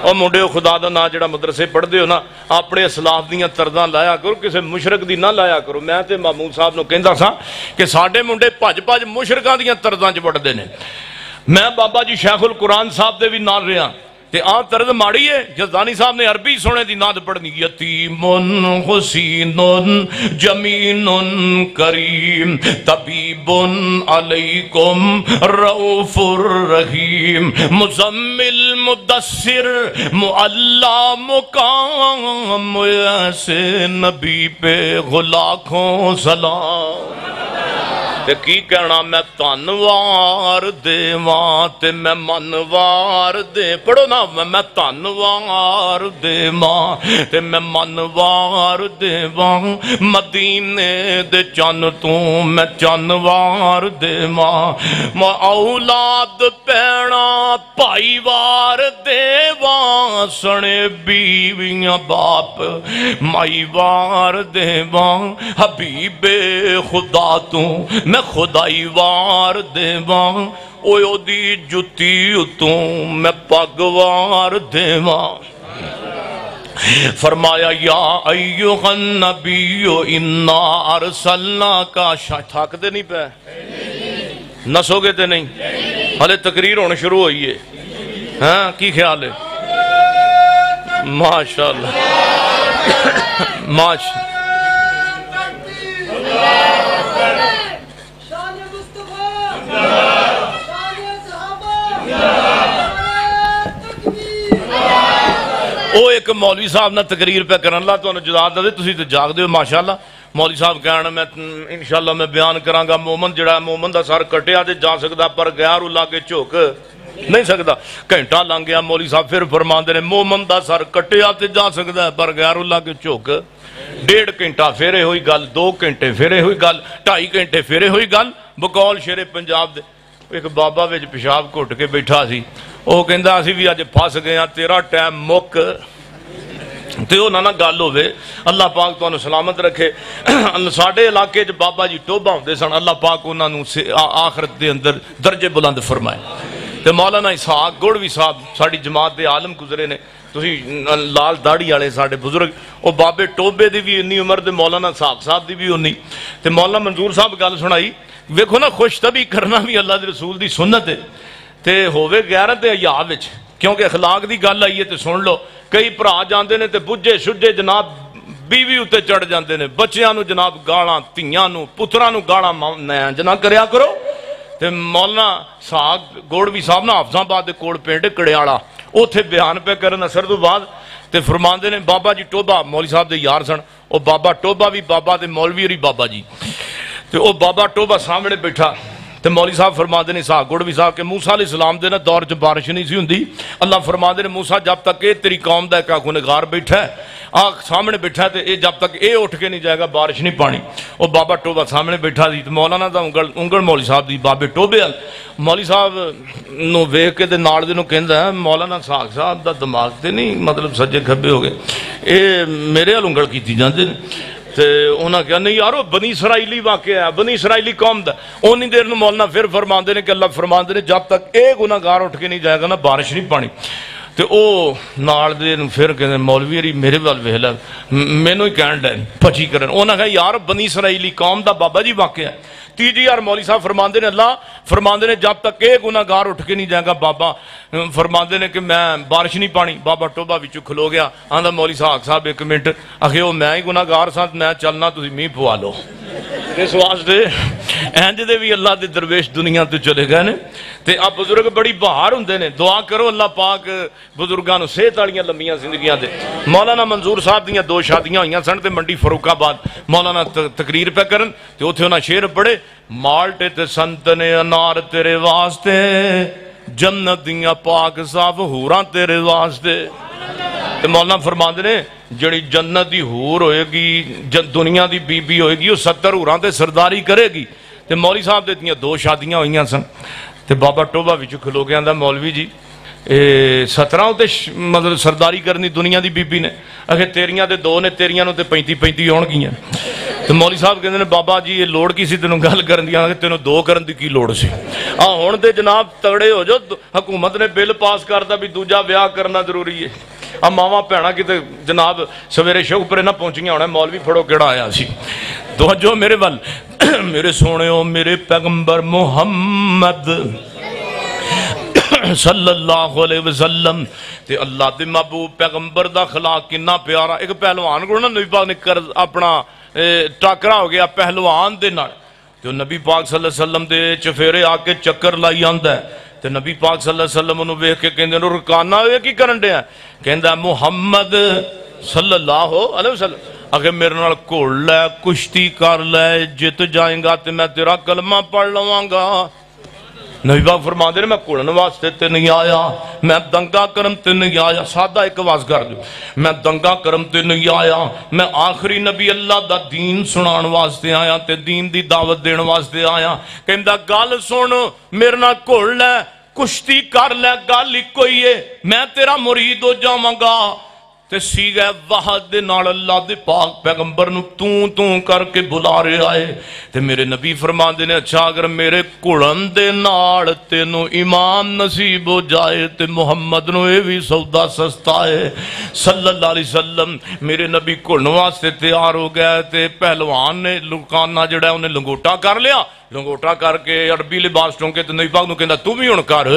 اور منڈے خدا دا نا جڑا مدرسے پڑھ دے ہو نا اپنے اسلاف دیاں ترداں لایا کرو کسے مشرک دی نہ لایا کرو میں تے محمود صاحب نو کہندا سا کہ ساڈے منڈے بھج مشرکاں دیاں ترداں چ پڑھ دے نے میں بابا جی شیخ القرآن صاحب دے بھی نال رہا تے آن طرز ماڑی ہے جزانی صاحب نے عربی سونے دی ناد پڑھنی یتیمن حسینن جمینن کریم طبیبن علیکم رؤوف الرحیم مزمل مدثر معلا مقام ایسے نبی پہ غلاکھوں سلام تے کی کہنا میں تانوار دیواں تے میں منوار دے پڑھو نا میں تانوار دیواں تے میں منوار دیواں مدینے دے چن تو میں چنوار دیواں میں اولاد پینا پائی وار دیواں سنے بیویاں باپ مائی وار دیواں حبیب خدا تو میں خدائی وار دیواں اوہ دی جتی اتوں میں پگوار دیواں فرمایا یا ایوہ النبی انا ارسلنا کا تھاک دے نہیں پہ نسو گے تے نہیں ہلے تقریر ہونے شروع ہوئی ہے ہاں کی خیال ہے ماشاءاللہ ماشاءاللہ او ایک مولوی صاحب نہ تقریر پہ کرن اللہ تو انہوں جداد دے تسی تو جاگ دے ماشاءاللہ مولوی صاحب کہنا میں انشاءاللہ میں بیان کرانگا مومن جڑا مومن دا سار کٹیا دے جا سکدا پر غیر اللہ کے چوک نہیں سکدا گھنٹہ لنگ گیا مولوی صاحب پھر فرمان دے مومن دا سار کٹیا تے جا سکدا پر غیر اللہ کے چوک 1.5 گھنٹہ پھیرے ہوئی گل 2 گھنٹے پھیرے ہوئی گل 2.5 گھنٹے پھیرے ہوئی گل بقول شیر پنجاب دے ایک بابا وچ پیشاب گھٹ کے بیٹھا سی وہ کہندا اسی بھی اج پھس گئے ہاں تیرا ٹائم مک تے او نہ گل ہوے اللہ پاک تانوں سلامت رکھے ساڈے علاقے وچ بابا جی ٹوبا ہوندے سن اللہ پاک انہاں نوں آخرت دے اندر درجے بلند فرمائے تے مولانا اسحاق گڑوی صاحب ساڈی جماعت دے عالم گزرے نے تسی لال داڑھی والے ساڈے بزرگ او بابے ٹوبے دی بھی انی عمر دے مولانا اسحاق صاحب دی بھی انی تے مولانا منظور صاحب گل سنائی ویکھو نا خوش طبی کرنا بھی اللہ دے رسول دی سنت ہے تے ہووے غیرت حیا وچ کیونکہ اخلاق دی گل آئی ہے تے سن لو کئی بھرا جاندے نے تے بجے شجے جناب بیوی اتے چڑھ جاندے نے بچیاں نو جناب گالاں تھیاں نو پتراں نو گالاں جناب کریا کرو تے مولانا ساگ گوڑوی صاحب نا حافظ آباد دے کول پنڈ کڑیالا اوتھے بیان پہ کرن اثر تو بعد تے فرماندے نے بابا جی ٹوبا مولوی صاحب دے یار سن او بابا ٹوبا بھی بابا دے مولوی اور بابا جی تے او بابا ٹوبا سامنے بیٹھا تے مولوی صاحب فرماندے نے صاحب گڑوی صاحب کہ موسیٰ علیہ السلام دے نا دور چ بارش نہیں سی ہوندی اللہ فرماندے نے موسیٰ جب تک اے تیری قوم دا ایک گنہگار بیٹھا ہے سامنے بیٹھا ہے تے اے جب تک اے اٹھ کے نہیں جائے گا بارش نہیں پانی او بابا ٹوبا سامنے بیٹھا دی تے مولانا دا انگل مولوی صاحب دی بابے ٹوبے مولوی صاحب نو ویکھ کے تے نال دے نو کہندا ہے مولانا ساگ صاحب دا دماغ تے نہیں مطلب سجے کھبے ہو گئے اے میرے ال انگل کیتی جاندے نے تے انہاں کہا نہیں یارو بنی اسرائیلی واقعہ ہے بنی اسرائیلی قوم دا اونی دیر نو مولانا پھر فرماندے نے کہ اللہ فرماندے نے جب تک ایک گناہگار اٹھ کے نہیں جائے گا نا بارش نہیں پانی تے او نال دے نو پھر کہندے مولوی اری میرے ول ویکھ لے مینوں ہی کہن ڈے پچی کرن انہاں کہا یار بنی اسرائیلی قوم دا بابا جی واقعہ ہے تیجی یار مولوی صاحب فرماندے نے اللہ فرماندے نے جب تک ایک گناہگار اٹھ کے نہیں جائے گا بابا فرماندے نے کہ میں بارش نہیں پانی بابا ٹوبا وچوں کھلو گیا آندا مولوی صاحب ایک منٹ آخے او میں ہی گناہگار ساں میں چلنا تسی می پوا لو اس واسطے انج دے بھی اللہ دے درویش دنیا تے چلے گئے نے تے اب بزرگ بڑی بہار ہوندے نے دعا کرو اللہ پاک بزرگاں نو صحت والیاں لمبیاں زندگیاں دے مولانا منظور صاحب دیاں 2 شادیاں ہوئیاں سن تے منڈی فاروق آباد مولانا تقریر پہ کرن تے اوتھے انہاں شعر پڑھے مالٹے تے سنتنے انار تیرے واسطے جنت دیاں پاک صاف حوراں تیرے واسطے تے مولانا فرماندے نے جڑی جنت دی حور ہوئے گی دنیا دی بی بی ہوئے گی وہ 70 حوراں تے سرداری کرے گی تے مولوی صاحب دے دیاں 2 شادیاں ہوئیاں سن تے بابا ٹوبا وچ کھلو گیا دا مولوی جی 17 تے مطلب سرداری کرنی دنیا دی بی بی نے اکھے تیریاں تے 2 نے تیریاں نو تے 35 ہون گیاں تے مولوی صاحب کہندے نے بابا جی یہ لوڑ کی سی تینوں گل کرن دی کہ تینوں 2 کرن دی کی لوڑ سی ہن تے جناب تگڑے ہو جو حکومت نے بل پاس کرتا بھی دوجا ویاہ کرنا ضروری ہے اب ماواں بھیڑاں کتے جناب سویرے شوق پرے نہ پہنچیاں ہونا مولوی پھڑو کیڑا آیا سی توجہ میرے ول میرے سونے ہو میرے پیغمبر محمد صلی اللہ علیہ وسلم تے اللہ دے محبوب پیغمبر دا خلاق کنا پیارا. ایک پہلوان کو نا نبی پاک نے اپنا ٹاکرا ہو گیا پہلوان دے نال تے نبی پاک صلی اللہ علیہ وسلم دے چفیرے آ کے چکر لائی آندا ہے تے نبی پاک صلی اللہ علیہ وسلم انہوں ویکھ کے کہندے نو رکانا ہوئے کی کرن دے ہیں کہندا محمد صلی اللہ علیہ وسلم اگر میرے نال گھڑ لے کشتی کر لے جت جائیں گا تے میں تیرا کلمہ پڑھ لواں گا. نبی پاک فرماندے نے میں گھڑن واسطے تے نہیں آیا میں دنگا کرم تے نہیں آیا. سادہ ایک آواز کر دو میں دنگا کرم تے نہیں آیا میں آخری نبی اللہ دا دین سنان واسطے آیا تے دین دی دعوت دین واسطے آیا. کہندا گل سن میرے نال گھڑ لے کشتی کر لے گل ہی کوئی ہے میں تیرا مرید ہو جاواں گا. تے سیغہ وحد دے نال اللہ دے پاک پیغمبر نو توں کر کے بلا رہے آئے تے میرے نبی فرمان دے نے اچھا اگر میرے کڑن دے نال تینو ایمان نصیب ہو جائے تے محمد نو اے بھی سودا سستا ہے. صلی اللہ علیہ وسلم میرے نبی کڑن واسطے تیار ہو گئے تے پہلوان نے لکانا جڑا ہے انہیں لنگوٹا کر لیا. لنگوٹا کر کے عربی لباس ٹونکے تے نبی پاک نو کہندا تو بھی ہن کر.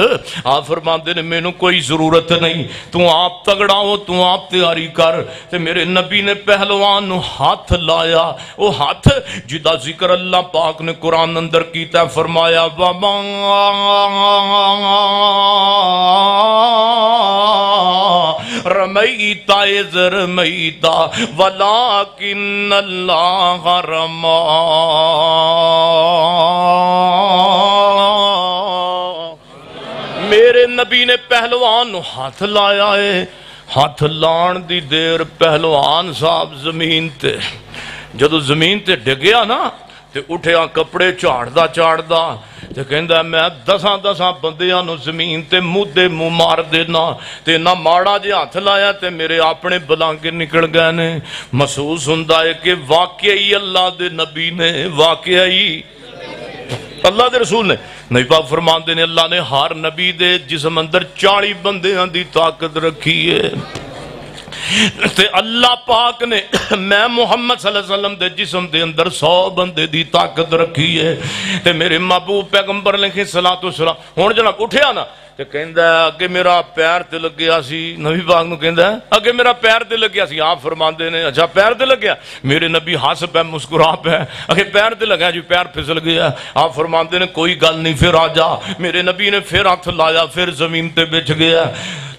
آپ فرماندے نے مینوں کوئی ضرورت نہیں تو آپ تگڑا ہو تو آپ تیاری کر. تے میرے نبی نے پہلوان نو ہاتھ لایا وہ ہاتھ جدا ذکر اللہ پاک نے قرآن اندر کیتا ہے فرمایا وَمَا رَمَيْتَ إِذْ رَمَيْتَ وَلَكِنَّ اللَّهَ رَمَى. میرے نبی نے پہلوان نو ہاتھ لایا ہے. ہاتھ لان دی دیر پہلوان صاحب زمین تے جدو زمین تے ڈگیا نا تے اٹھیا کپڑے چاڑدا تے کہندا میں دساں بندیاں نو زمین تے مودے منہ مار دینا تے نہ ماڑا جے ہاتھ لایا تے میرے اپنے بلانگے نکل گئے نے. محسوس ہوندا ہے کہ واقعی اللہ دے نبی نے واقعی اللہ دے رسول نے. نبی پاک فرماندے نے اللہ نے ہر نبی دے جسم اندر 40 بندیاں دی طاقت رکھی ہے تے اللہ پاک نے میں محمد صلی اللہ علیہ وسلم دے جسم دے اندر 100 بندے دی طاقت رکھی ہے. تے میرے محبوب پیغمبر علیہ الصلوۃ والسلام ہن جناب اٹھیا نا تے کہندا اگے میرا پیر تے لگیا سی. نبی پاک نو کہندا اگے میرا پیر تے لگیا سی. آپ فرماندے نے اچھا پیر تے لگیا. میرے نبی ہنس پہ مسکرا پہ اگے پیر تے لگا جی پیر پھسل گیا. آپ فرماندے نے کوئی گل نہیں پھر آ جا. میرے نبی نے پھر ہاتھ لایا پھر زمین تے بچھ گیا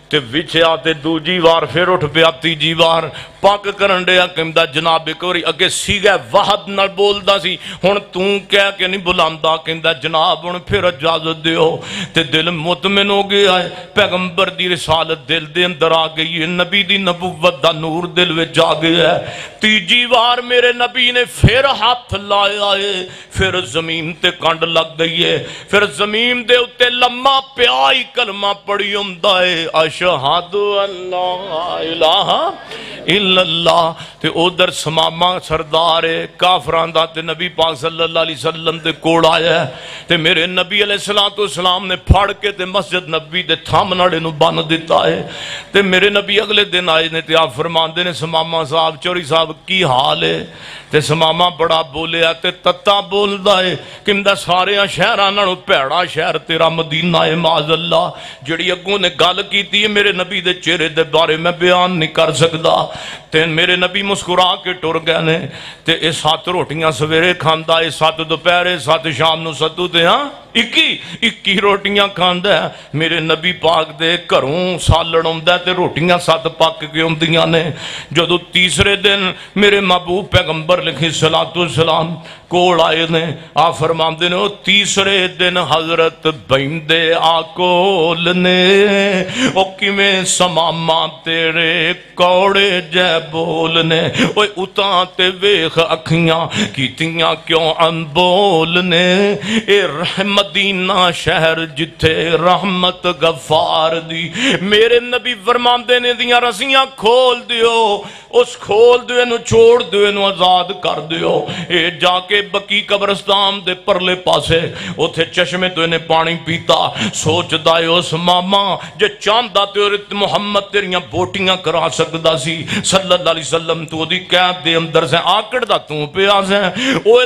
تے وچھیا تے دوجی وار پھر اٹھ پیا تیجی وار پاک کرن دیا. کہندا جناب ایک واری اگے سیغہ وحد نال بولدا سی ہن توں کہہ کے نہیں بلاندا. کہندا جناب ہن پھر اجازت دیو تے دل مطمئن ہو گیا ہے. پیغمبر دی رسالت دل دے اندر آ گئی ہے نبی دی نبوت دا نور دل وچ آ گیا ہے. تیجی وار میرے نبی نے پھر ہاتھ لایا ہے پھر زمین تے کنڈ لگ گئی ہے. پھر زمین دے اوتے لمما پیا ہی کلمہ پڑھی ہوندا ہے اشہد اللہ الہ الا اللہ. تے ادھر سماما سردار کافراں دا تے نبی پاک صلی اللہ علیہ وسلم دے کول آیا ہے تے میرے نبی علیہ الصلوۃ والسلام نے پھڑ کے تے مسجد نبی دے تھامنڑے نو بن دیتا ہے. تے میرے نبی اگلے دن آئے نے تے آپ فرماندے نے سماما صاحب چوری صاحب کی حال ہے. تے سماما بڑا بولیا تے تتا بولدا ہے کہندا سارے شہراں نالوں پیڑا شہر تیرا مدینہ ہے معاذ اللہ. جڑی اگوں نے گل کیتی ہے میرے نبی دے چہرے دے بارے میں بیان نہیں کر سکدا. تے میرے نبی مسکرا کے ٹر گئے نے تے اے 7 روٹیاں سویرے کھاندا اے 7 دوپہرے 7 شام نو ستو تے ہاں 21 روٹیاں کھاندا ہے. میرے نبی پاک دے گھروں سالن ہوندا تے روٹیاں 7 پک کے ہوندیاں نے. جدوں تیسرے دن میرے محبوب پیغمبر علیہ الصلوۃ والسلام کول آئے نے آپ فرماندے نے تیسرے دن حضرت بہندے آکول نے او کیویں سماما تیرے کوڑے جے بول نے اوے اتاں تے ویکھ اکھیاں کیتیاں کیوں انبول نے. اے مدینہ شہر جتھے رحمت غفار دی. میرے نبی فرماندے نے دیاں رسیاں کھول دیو اس کھول دیو نو چھوڑ دیو نو آزاد کر دیو. اے جا کے بکی قبرستان دے پرلے پاسے اوتھے چشمے تو انہیں پانی پیتا. سوچ دائے اس ماما جے چاندہ تے محمد تیریاں بوٹیاں کرا سکدا سی صلی اللہ علیہ وسلم. تو دی قید دے اندر سے آکڑ دا تو پیا سے اوے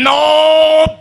9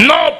9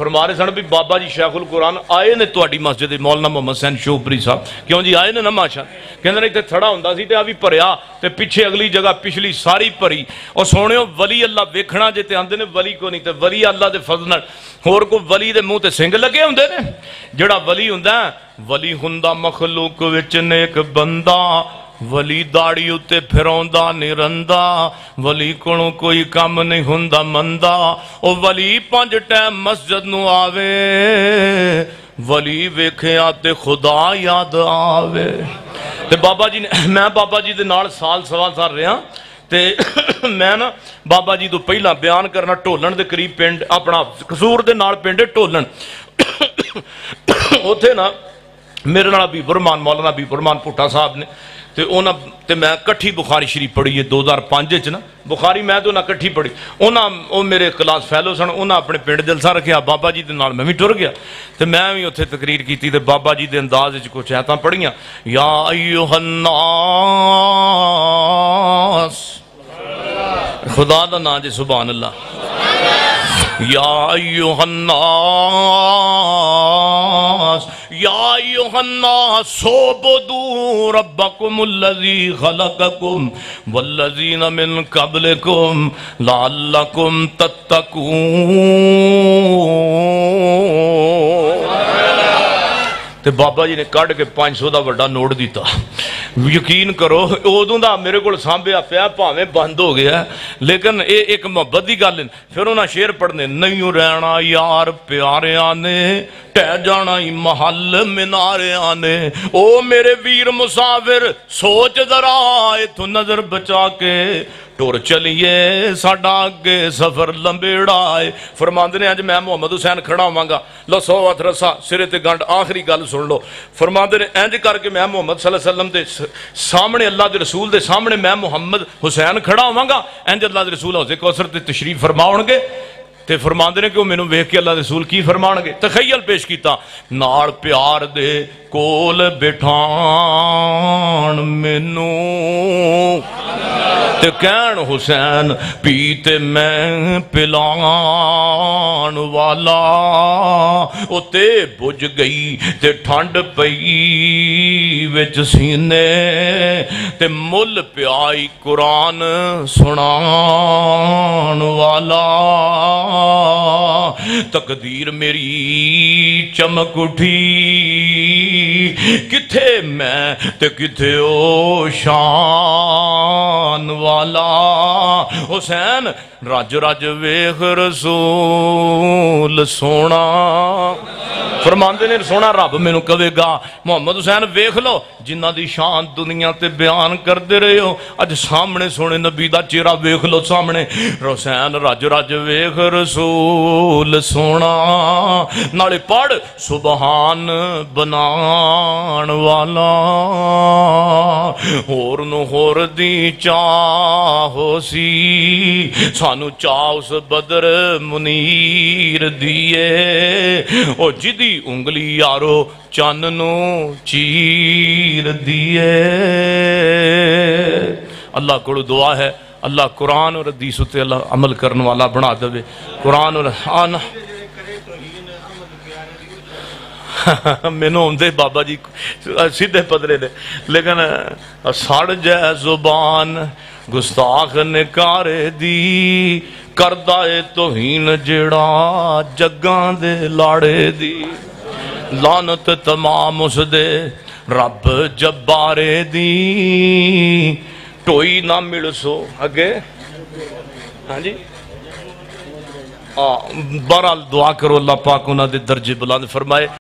فرما رہے سن بھی بابا جی شیخ القرآن آئے نے تہاڈی مسجد مولانا محمد حسین شوبری صاحب کیوں جی آئے نے نا ماشاء کہندے نے اتنے تھڑا ہوندا سی تے آ بھی بھریا تے پیچھے اگلی جگہ پچھلی ساری بھری اور سونےو ولی اللہ ویکھنا جے تے آندے نے ولی کو نہیں تے ولی اللہ دے فضل نال ہور کو ولی دے منہ تے سنگ لگے ہوندے نے جڑا ولی ہوندا ولی ہوندا مخلوق وچ نیک بندہ ولی داڑی اتے پھروندا نہیں رندا ولی کولوں کوئی کام نہیں ہوندا مندا او ولی 5 ٹائم مسجد نو آوے ولی ویکھیا تے خدا یاد آوے تے بابا جی نے میں بابا جی دے نال سال سوا سال رہا تے میں نا بابا جی تو پہلا بیان کرنا ٹولن دے قریب پنڈ اپنا قصور دے نال پنڈ ٹولن اوتھے نا میرے نال حبیب الرحمان مولانا حبیب الرحمان پٹھا صاحب نے تے میں کٹھی بخاری شریف پڑھی ہے 2005 نا بخاری میں تو نہ کٹھی پڑھی او میرے کلاس فیلو سن انہاں اپنے پنڈ جلسہ رکھیا بابا جی دے نال میں بھی ٹر گیا تے میں بھی اتھے تقریر کیتی تے بابا جی دے انداز وچ کچھ ایتاں پڑھیاں یا ایھا الناس خدا دا نام جی سبحان اللہ یا ایھا الناس اعبدوا ربکم الذی خلقکم والذین من قبلکم لعلکم تتقون تے بابا جی نے کڑھ کے 500 دا وڈا نوٹ دیتا یقین کرو ادوں دا میرے کو سانبھیا پیا بھاویں بند ہو گیا لیکن اے ایک محبت دی گل پھر انہاں شعر پڑھنے نہیں رہنا یار پیاریاں نے ٹہ جانا ہی محل مناریاں نے او میرے ویر مسافر سوچ ذرا اتھوں نظر بچا کے ٹور چلیے ساڈا اگے سفر لمبیڑا ہے فرماندے نے اج میں محمد حسین کھڑا ہوواں گا لو 100 ہتھ رسا سرے تے گنڈ آخری گل سن لو فرماندے نے انج کر کے میں محمد صلی اللہ علیہ وسلم دے سامنے اللہ دے رسول دے سامنے میں محمد حسین کھڑا ہوواں گا انج اللہ دے رسول حوض کوثر تے تشریف فرماؤن گے تے فرماندے نے کہ وہ مینوں ویکھ کے اللہ دے رسول کی فرمان گے تخیل پیش کیتا نال پیار دے کول بٹھان مینوں تے کہن حسین پیتے میں پلان والا او تے بج گئی تے ٹھنڈ پئی وچ سینے تے مل پیائی قرآن سنان والا تقدیر میری چمک اٹھی کتھے میں تے کتھے او شان والا حسین رج رج ویخ رسول سونا فرماندے نے سونا رب میں نو کہے گا محمد حسین ویخ لو جنہ دی شان دنیا تے بیان کر دے رہے ہو اج سامنے سونے نبی دا چہرہ ویخ لو سامنے حسین رج رج ویخ رسول سونا نالے پڑھ سبحان بنان والا ہور نو ہور دی چاہو سی سانو چاہ اس بدر منیر دیئے او جدی انگلی یارو چاننو چیر دیئے اللہ کو دعا ہے اللہ قرآن اور حدیث تے اللہ عمل کرنے والا بنا دے قرآن اور آنا مینوں ہوندے بابا جی سیدھے پدرے نے لیکن سڑ جائے زبان گستاخ نکارے دی کردہ توہین جڑا جگاں دے لاڑے دی لعنت تمام اس دے رب جبارے دی ٹوئی نہ مل سو اگے ہاں جی بہرحال دعا کرو اللہ پاک انہاں دے درجے بلند فرمائے